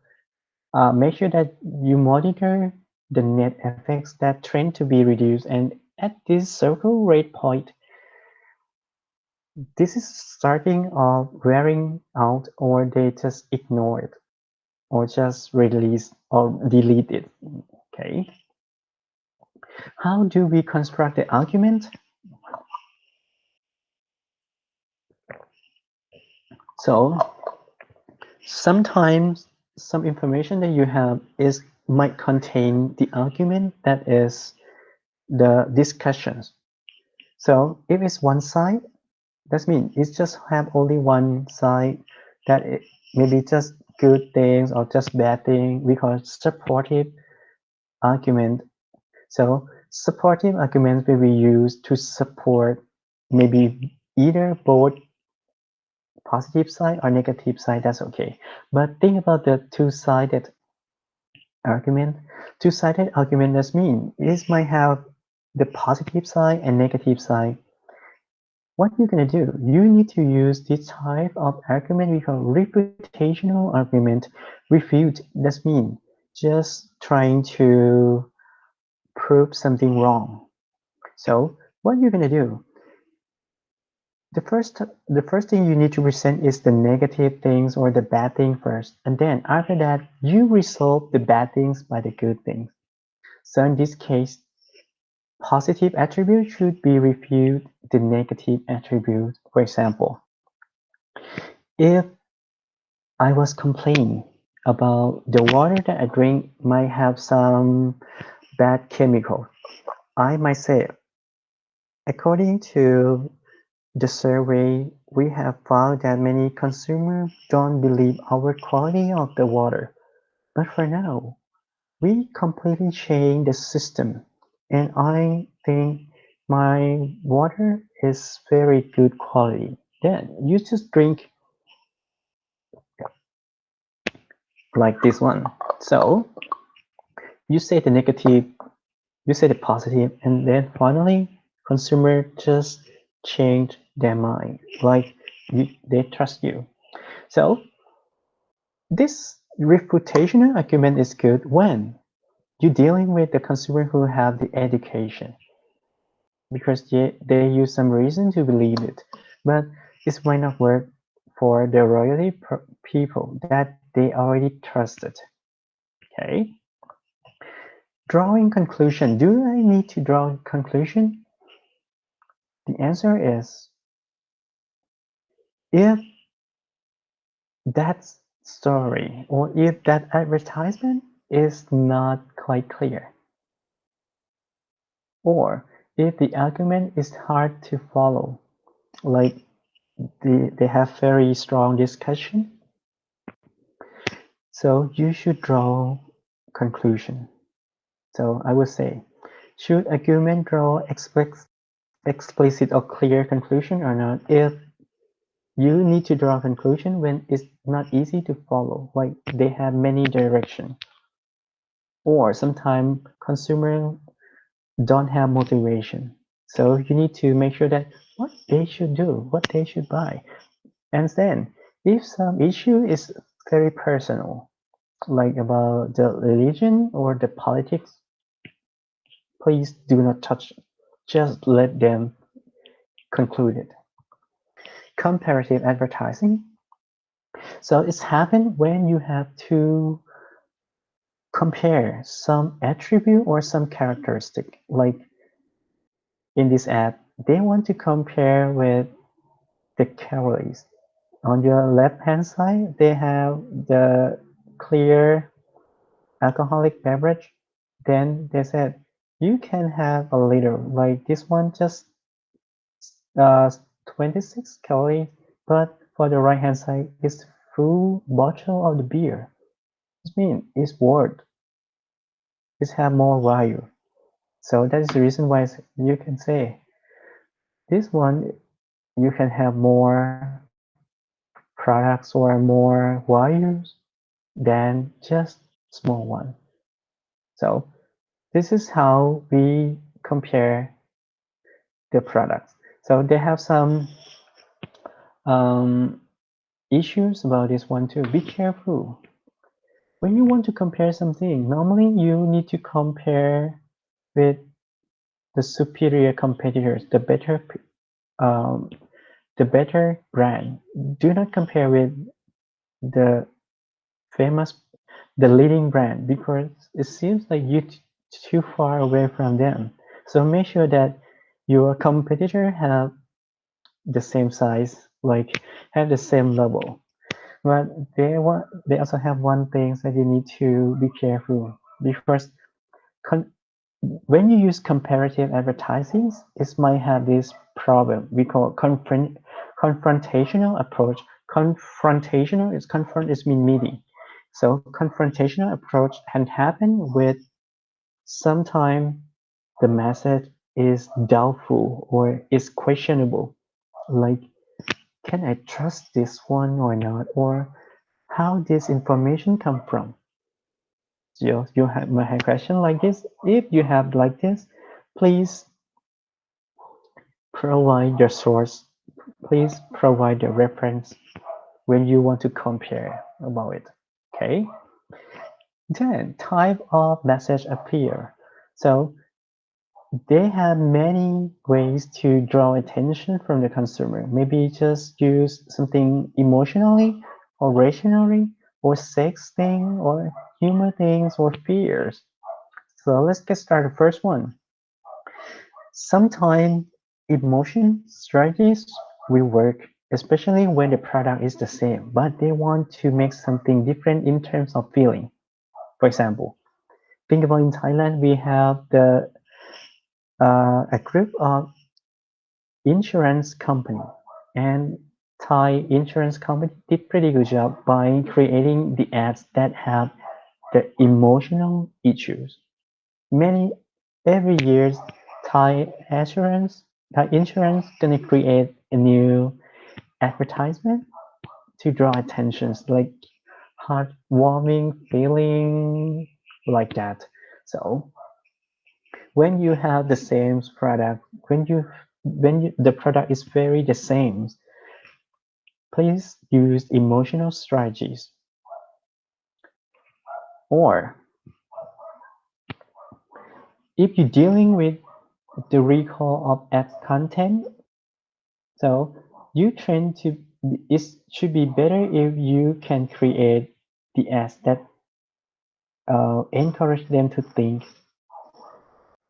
make sure that you monitor the net effects that trend to be reduced. And at this circle rate point, this is starting of wearing out, or they just ignore it, or just release or delete it. Okay. How do we construct the argument? So sometimes some information that you have is might contain the argument that is the discussions. So if it's one side, that means it's just have only one side, that it maybe just good things or just bad thing. We call it supportive argument. So supportive arguments will be used to support maybe either both positive side or negative side. That's okay. But think about the two-sided argument. Two-sided argument does mean it might have the positive side and negative side. What you're gonna do, you need to use this type of argument we call reputational argument. Refute does mean just trying to prove something wrong. So what you're gonna do, the first thing you need to present is the negative things or the bad thing first, and then after that you resolve the bad things by the good things. So in this case, positive attribute should be refute the negative attribute. For example, if I was complaining about the water that I drink might have some bad chemical, I might say, according to the survey, we have found that many consumers don't believe our quality of the water. But for now, we completely changed the system, and I think my water is very good quality. Then you just drink like this one. So you say the negative, you say the positive, and then finally consumer just change their mind. Like they trust you. So this reputational argument is good when you're dealing with the consumer who have the education, because they use some reason to believe it. But this might not work for the royalty people that they already trusted. Okay. Drawing conclusion. Do I need to draw a conclusion? The answer is, if that story or if that advertisement is not quite clear, or if the argument is hard to follow, like they have very strong discussion, so you should draw conclusion. So I would say, should argument draw explicit or clear conclusion or not? If you need to draw a conclusion when it's not easy to follow, like they have many directions, or sometimes consumer don't have motivation. So you need to make sure that what they should do, what they should buy. And then if some issue is very personal, like about the religion or the politics, please do not touch it. Just let them conclude it. Comparative advertising. So it's happened when you have to compare some attribute or some characteristic. Like in this ad, they want to compare with the calories. On your left-hand side, they have the clear alcoholic beverage. Then they said you can have a liter, like this one, just uh, 26 calories. But for the right-hand side, it's full bottle of the beer. This means it's worth. It have more value. So that is the reason why you can say this one you can have more products or more wires than just small one. So this is how we compare the products. So they have some issues about this one too. Be careful. When you want to compare something, normally you need to compare with the superior competitors, the better brand. Do not compare with the famous, the leading brand, because it seems like you're too far away from them. So make sure that your competitor have the same size, like have the same level. But they also have one thing that you need to be careful, because when you use comparative advertising, it might have this problem we call confrontational approach. Confront is mean meeting. So confrontational approach can happen with sometimes the message is doubtful or is questionable. Like, can I trust this one or not? Or how this information come from? You have a question like this. If you have like this, please provide your source. Please provide the reference when you want to compare about it. Okay. Then type of message appear. So they have many ways to draw attention from the consumer. Maybe just use something emotionally or rationally or sex thing or humor things or fears. So let's get started. First one. Sometimes emotion strategies will work, especially when the product is the same, but they want to make something different in terms of feeling. For example, think about in Thailand, we have a group of insurance company, and Thai insurance company did pretty good job by creating the ads that have the emotional issues. Every year, Thai insurance gonna create a new advertisement to draw attentions, like heartwarming feeling like that. So when you have the same product, the product is very the same, please use emotional strategies. Or if you're dealing with the recall of ad content, so you trend to it should be better if you can create the ads that encourage them to think,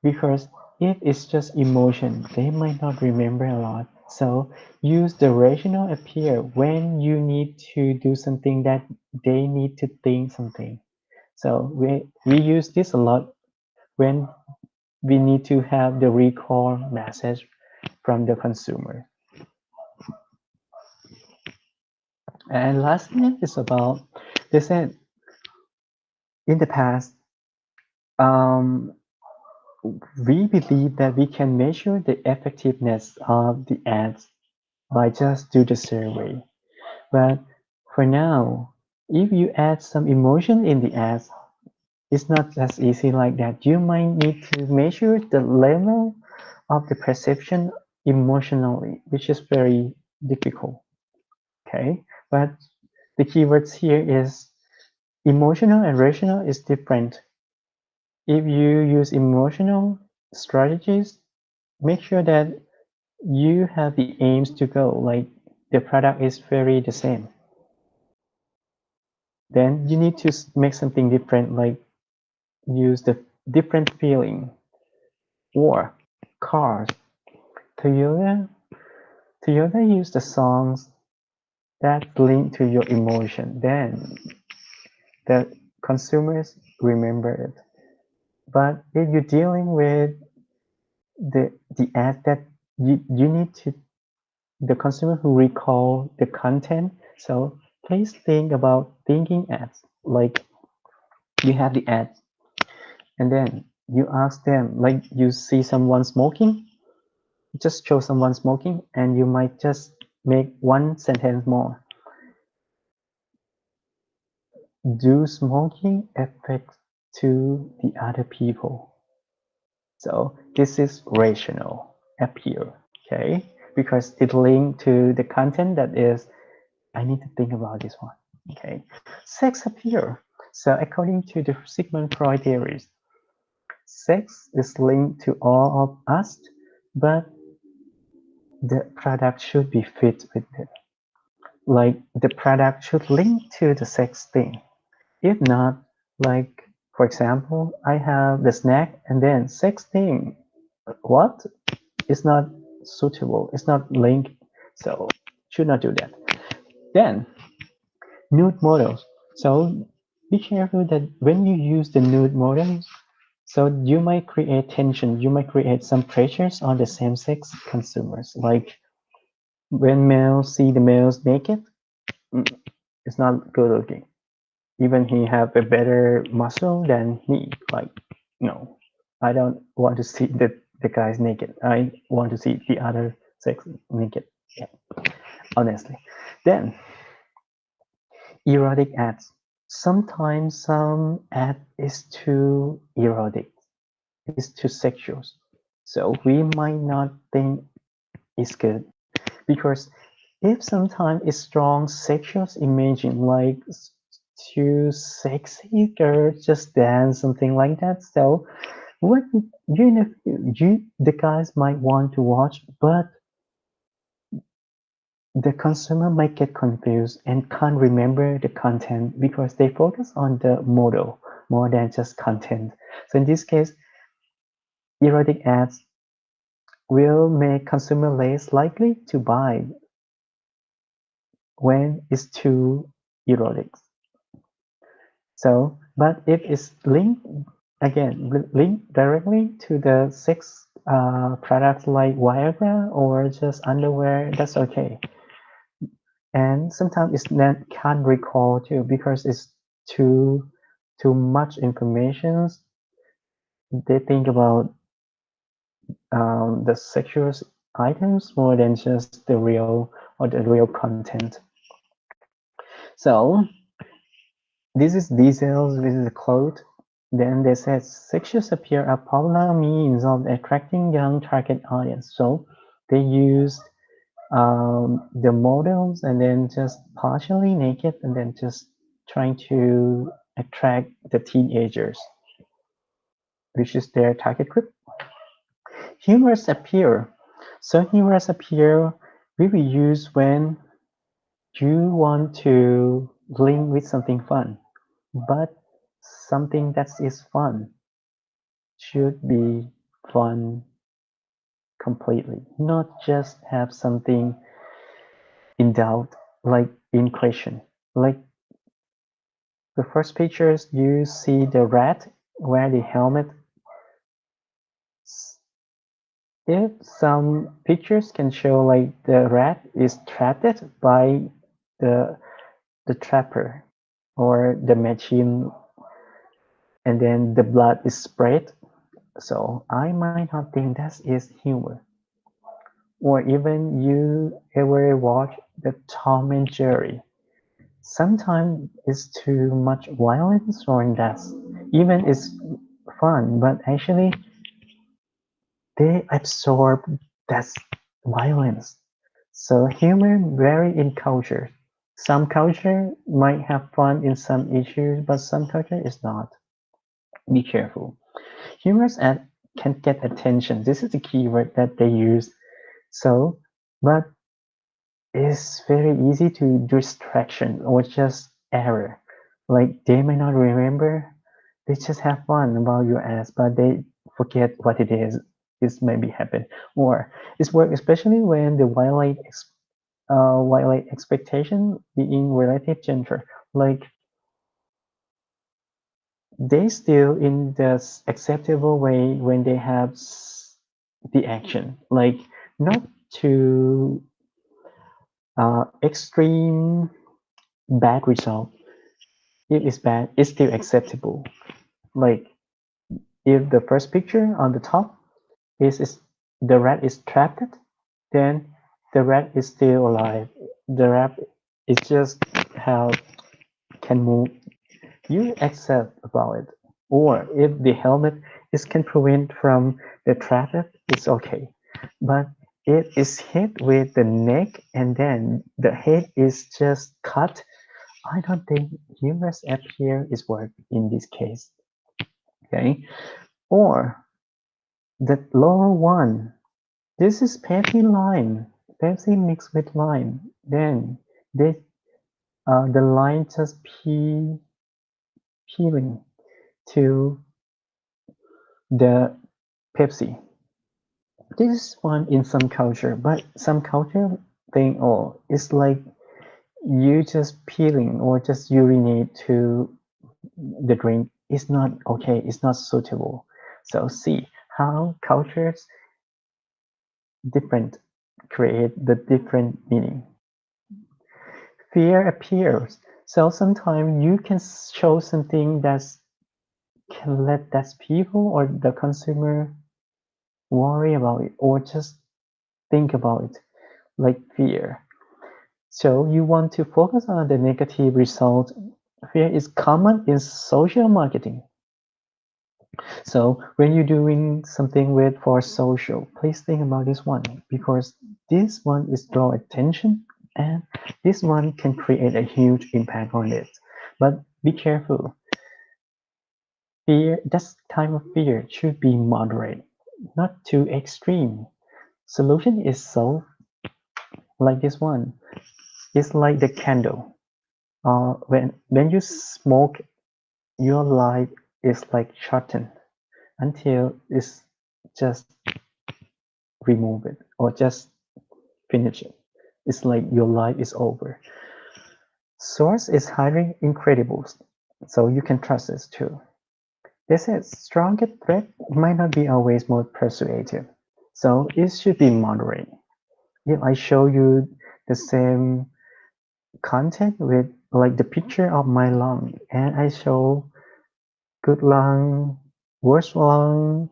because if it's just emotion, they might not remember a lot. So use the rational appeal when you need to do something that they need to think something. So we use this a lot when we need to have the recall message from the consumer. And last thing is about, they said in the past, we believe that we can measure the effectiveness of the ads by just do the survey. But for now, if you add some emotion in the ads, it's not as easy like that. You might need to measure the level of the perception emotionally, which is very difficult. Okay, but the keywords here is emotional and rational is different. If you use emotional strategies, make sure that you have the aims to go, like the product is very the same. Then you need to make something different, like use the different feeling. Or cars. Toyota use the songs that link to your emotion. Then the consumers remember it. But if you're dealing with the ad that you need to the consumer who recall the content, so please think about thinking ads. Like you have the ad and then you ask them, like you see someone smoking, just show someone smoking and you might just make one sentence more. do smoking affect to the other people? So this is rational appeal, okay? Because it linked to the content that is, I need to think about this one, okay? Sex appeal. So according to the Sigmund Freud theories, sex is linked to all of us, but the product should be fit with it. Like the product should link to the sex thing. If not, like for example, I have the snack and then sex thing. What? It's not suitable. It's not linked. So should not do that. Then nude models. So be careful that when you use the nude models, so you might create tension. You might create some pressures on the same-sex consumers. Like when males see the males naked, it's not good looking. Even he have a better muscle than me. Like, no, I don't want to see the guys naked. I want to see the other sex naked. Yeah, honestly. Then erotic ads. Sometimes some ad is too erotic, is too sexual. So we might not think it's good because if sometimes it's strong sexual imaging like too sexy girls just dance something like that, so what you know the guys might want to watch, but the consumer might get confused and can't remember the content because they focus on the model more than just content. So in this case, erotic ads will make consumer less likely to buy when it's too erotic. So, but if it's linked again, linked directly to the sex products like Viagra or just underwear, that's okay. And sometimes it's not can't recall too because it's too much information. They think about the sexual items more than just the real or the real content. So this is details, this is a quote. Then they said sexual appeal are popular means of attracting young target audience. So they used the models and then just partially naked and then just trying to attract the teenagers, which is their target group. Humorous appeal. So humorous appeal will be used when you want to link with something fun, but something that is fun should be fun completely, not just have something in doubt, like in question. Like the first pictures, you see the rat wear the helmet. If some pictures can show like the rat is trapped by the the trapper or the machine, and then the blood is sprayed. So I might not think that is humor. Or even you ever watch the Tom and Jerry. Sometimes it's too much violence or that's even it's fun, but actually they absorb that violence. So humor vary in culture. Some culture might have fun in some issues, but some culture is not. Be careful. Humorous ad can get attention. This is the keyword that they use. So, but it's very easy to distraction or just error. Like they may not remember, they just have fun about your ads, but they forget what it is. This may be happen, or it's work especially when the violate expectation being relative gender. Like they still in the acceptable way when they have the action, like not too extreme bad result. If it's bad, it's still acceptable. Like if the first picture on the top is the rat is trapped, then the rat is still alive. The rat is just how can move. you accept about it, or if the helmet is can prevent from the traffic, it's okay. But it is hit with the neck and then the head is just cut. I don't think humorous appear is work in this case. Okay, or the lower one. This is Pepsi lime. Pepsi mixed with lime. Then this the line just peeling to the Pepsi. This one in some culture, but some culture think, oh, it's like you just peeling or just urinate to the drink is not okay, it's not suitable. So see how cultures different create the different meaning. Fear appears. So sometimes you can show something that can let that people or the consumer worry about it or just think about it, like fear. So you want to focus on the negative result. Fear is common in social marketing. So when you're doing something with for social, please think about this one because this one is draw attention and this one can create a huge impact on it. But be careful. Fear, that kind of fear should be moderate, not too extreme. Solution is solved like this one. It's like the candle. When you smoke, your light is like shortened until it's just remove it or just finish it. It's like your life is over. Source is highly incredible, so you can trust this too. They said stronger threat might not be always more persuasive, so it should be moderate. If I show you the same content with like the picture of my lung and I show good lung, worse lung,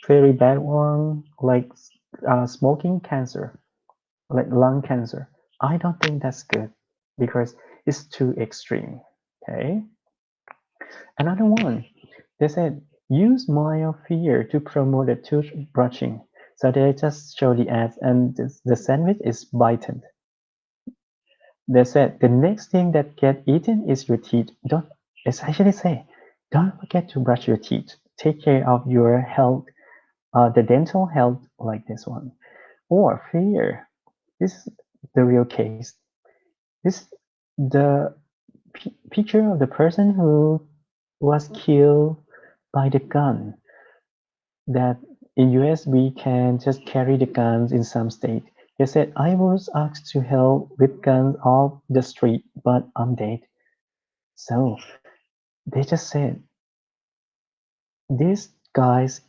very bad one, like smoking cancer, like lung cancer. I don't think that's good because it's too extreme. Okay. Another one, they said use mild fear to promote the toothbrushing. So they just show the ads and the sandwich is bitten. They said the next thing that get eaten is your teeth. Don't essentially say, don't forget to brush your teeth. Take care of your health, the dental health like this one. Or fear. This is the real case. This the picture of the person who was killed by the gun. That in US we can just carry the guns in some state. They said I was asked to help with guns off the street, but I'm dead. So they just said these guys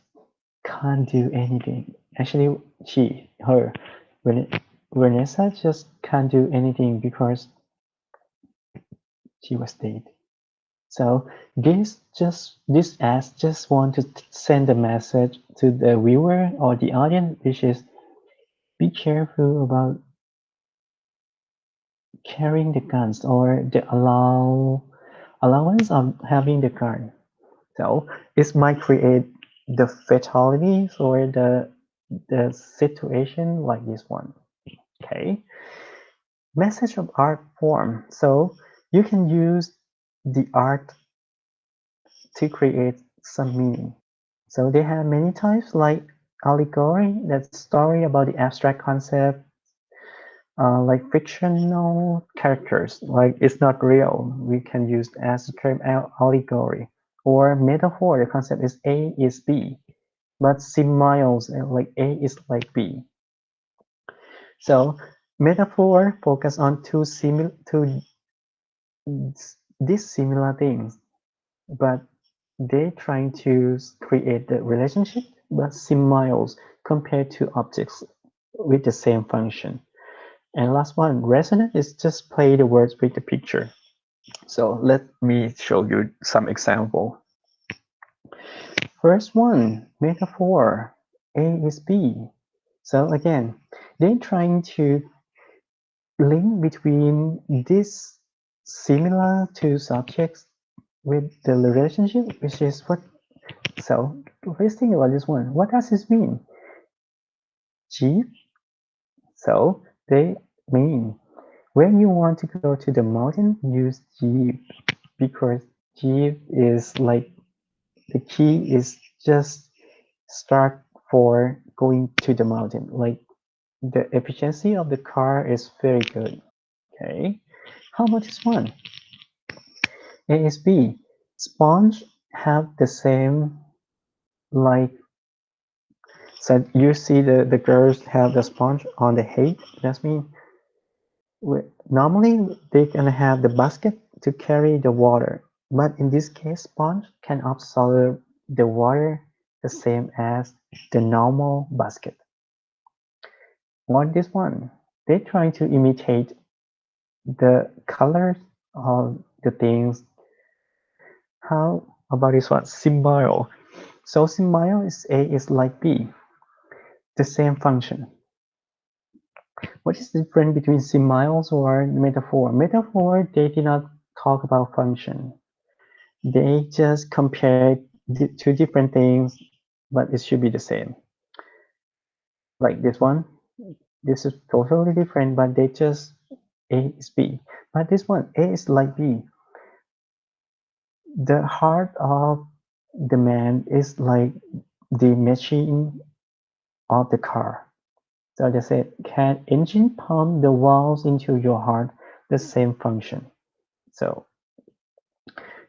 can't do anything. Actually, her, Vanessa just can't do anything because she was dead. So this ads just want to send a message to the viewer or the audience, which is be careful about carrying the guns or the allowance of having the gun. So it might create the fatalities or the situation like this one. Okay. Message of art form. So you can use the art to create some meaning. So they have many types like allegory, that story about the abstract concept, like fictional characters, like it's not real. We can use as a term allegory or metaphor. The concept is A is B, but similes like A is like B. So metaphor focus on two dissimilar things, but they trying to create the relationship, but similes compared to objects with the same function. And last one, resonance is just play the words with the picture. So let me show you some example. First one, metaphor, A is B. So again, they're trying to link between these similar two subjects with the relationship, which is what. So let's think about this one. What does this mean? Jeep. So they mean when you want to go to the mountain, use Jeep because Jeep is like the key is just start for going to the mountain. Like the efficiency of the car is very good. Okay. How about this one? A is B. Sponge have the same like so you see the girls have the sponge on the head. That means normally they can have the basket to carry the water, but in this case, sponge can absorb the water the same as the normal basket. On this one, they try to imitate the colors of the things. How about this one? Symbol. So symbol is A is like B, the same function. What is the difference between symbols or metaphor? Metaphor, they did not talk about function. They just compare two different things, but it should be the same. Like this one, this is totally different, but they just A is B. But this one, A is like B. The heart of the man is like the machine of the car. So they say, can engine pump the valves into your heart? The same function. So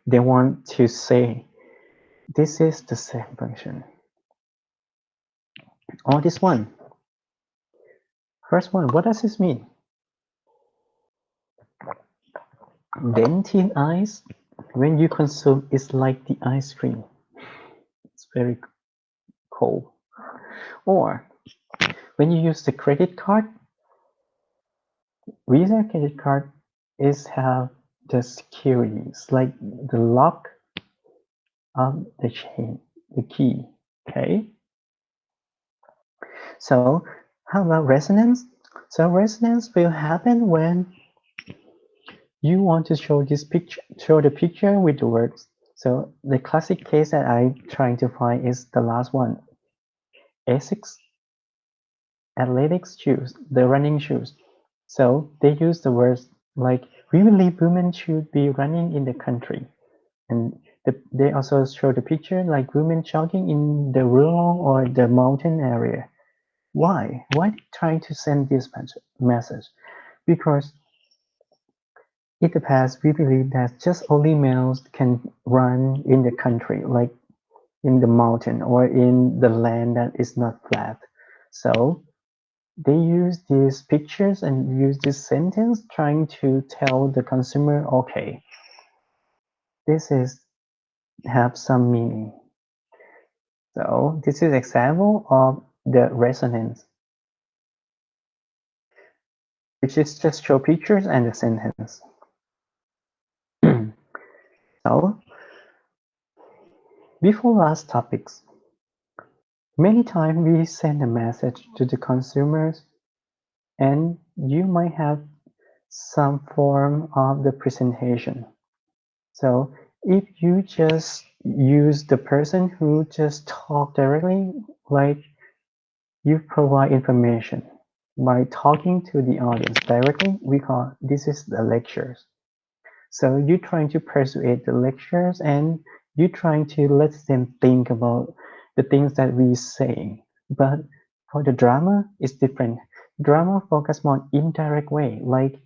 they want to say this is the same function. Or this one. First one, what does this mean? Dentin ice, when you consume, it's like the ice cream. It's very cold. Or when you use the credit card, Visa credit card is have the securities like the lock of the chain, the key. Okay. So how about resonance? So resonance will happen when you want to show this picture, show the picture with the words. So the classic case that I'm trying to find is the last one. Asics athletics shoes, the running shoes. So they use the words like we believe women should be running in the country. And they also show the picture like women jogging in the rural or the mountain area. Why? Why they trying to send this message? Because in the past, we believe that just only males can run in the country, like in the mountain or in the land that is not flat. So they use these pictures and use this sentence trying to tell the consumer, okay, this is have some meaning. So this is example of the resonance, which is just show pictures and the sentence. So before last topics, many times we send a message to the consumers and you might have some form of the presentation. So if you just use the person who just talk directly, like you provide information by talking to the audience directly, we call this is the lectures. So you're trying to persuade the lecturers and you're trying to let them think about the things that we say. But for the drama, it's different. Drama focus more indirect way, like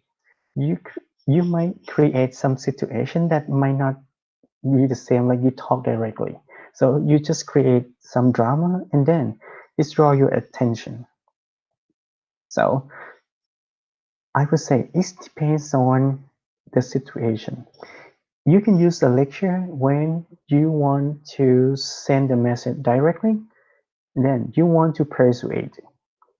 you you might create some situation that might not be the same like you talk directly. So you just create some drama and then it draw your attention. So I would say it depends on the situation. You can use the lecture when you want to send a message directly, then you want to persuade.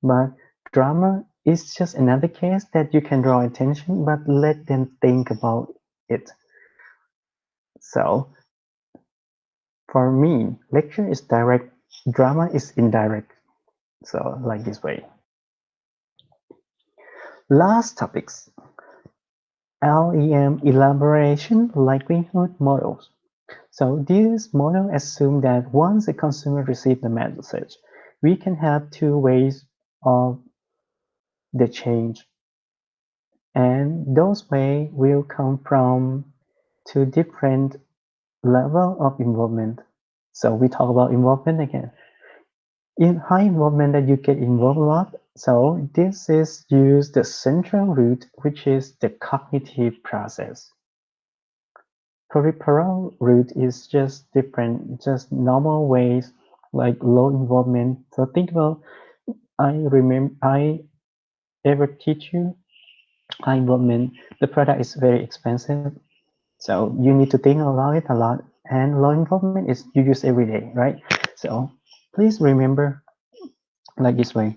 But drama is just another case that you can draw attention, but let them think about it. So for me, lecture is direct, drama is indirect. So like this way. Last topics. LEM elaboration likelihood models. So this model assumes that once a consumer receives the message, we can have two ways of the change, and those ways will come from two different level of involvement. So we talk about involvement again. In high involvement that you get involved a lot, so this is use the central root, which is the cognitive process. Peripheral route is just different, just normal ways, like low involvement. So think about, I ever teach you high involvement. The product is very expensive, so you need to think about it a lot. And low involvement is you use every day, right? So please remember like this way.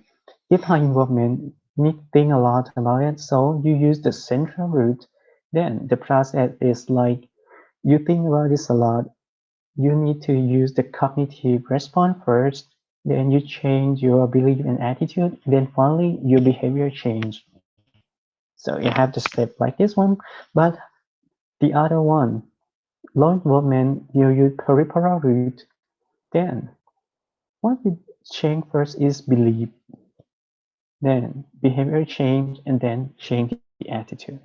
If high involvement, you need to think a lot about it. So you use the central route. Then the process is like you think about this a lot. You need to use the cognitive response first, then you change your belief and attitude, then finally your behavior change. So you have the step like this one, but the other one, law involvement, you use peripheral route, then what you change first is belief, then behavior change, and then change the attitude.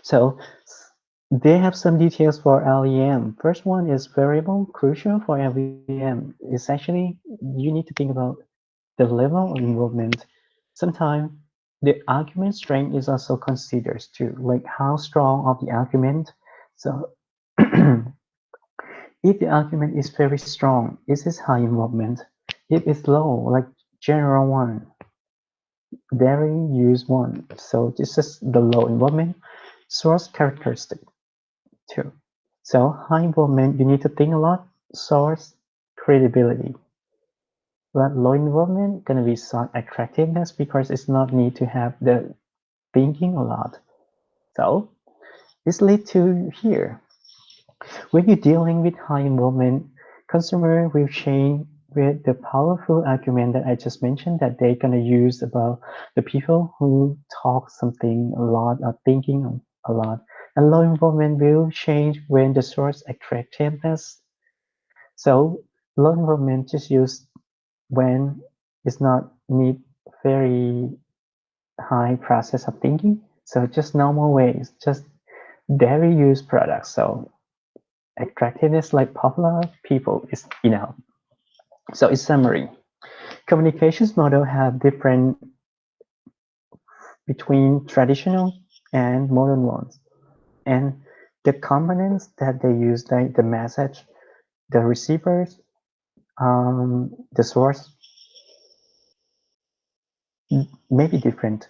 So they have some details for LEM. First one is variable crucial for LEM. It's actually, you need to think about the level of involvement. Sometimes the argument strength is also considered too, like how strong of the argument. So if the argument is very strong, this is high involvement. If it's low, like general one, very use one. So this is the low involvement. Source characteristic too. So high involvement, you need to think a lot. Source credibility. But low involvement gonna be soft attractiveness because it's not need to have the thinking a lot. So this leads to here. When you're dealing with high involvement, consumer will change with the powerful argument that I just mentioned that they're gonna use about the people who talk something a lot or thinking a lot. And low involvement will change when the source attractiveness. So low involvement just use when it's not need very high process of thinking. So just normal ways, just daily use products. So attractiveness like popular people is enough. So in summary, communications model have different between traditional and modern ones. And the components that they use, like the message, the receivers, the source, may be different,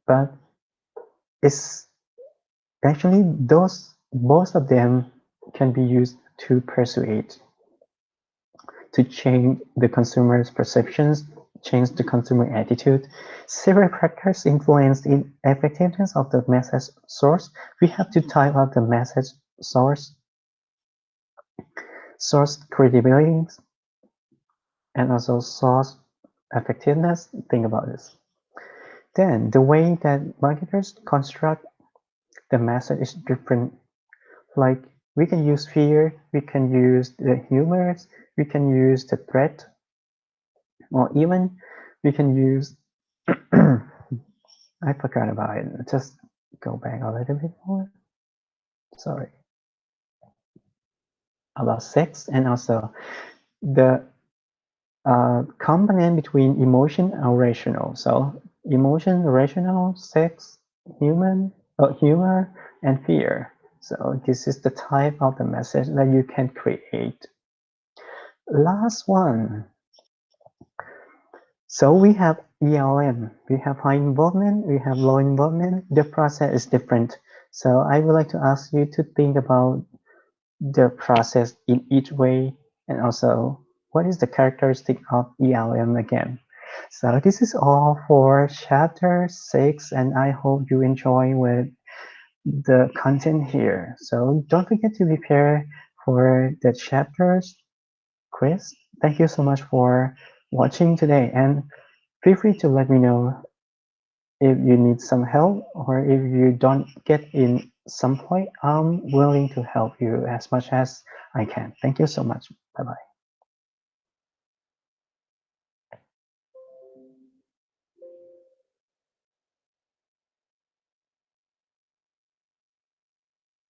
but it's actually those both of them can be used to persuade, to change the consumer's perceptions, change the consumer attitude. Several factors influence the effectiveness of the message source. We have to type out the message source, source credibility, and also source effectiveness. Think about this. Then the way that marketers construct the message is different. Like we can use fear, we can use the humors, we can use the threat, or even we can use I forgot about it. Just go back a little bit more. Sorry. About sex and also the component between emotion and rational. So emotion, rational, sex, human, humor, and fear. So this is the type of the message that you can create. Last one. So we have ELM, we have high involvement, we have low involvement. The process is different. So I would like to ask you to think about the process in each way and also what is the characteristic of ELM again. So this is all for chapter 6 and I hope you enjoy with the content here. So don't forget to prepare for the chapters quiz. Thank you so much for watching today and feel free to let me know if you need some help or if you don't get in some point, I'm willing to help you as much as I can. Thank you so much. Bye bye.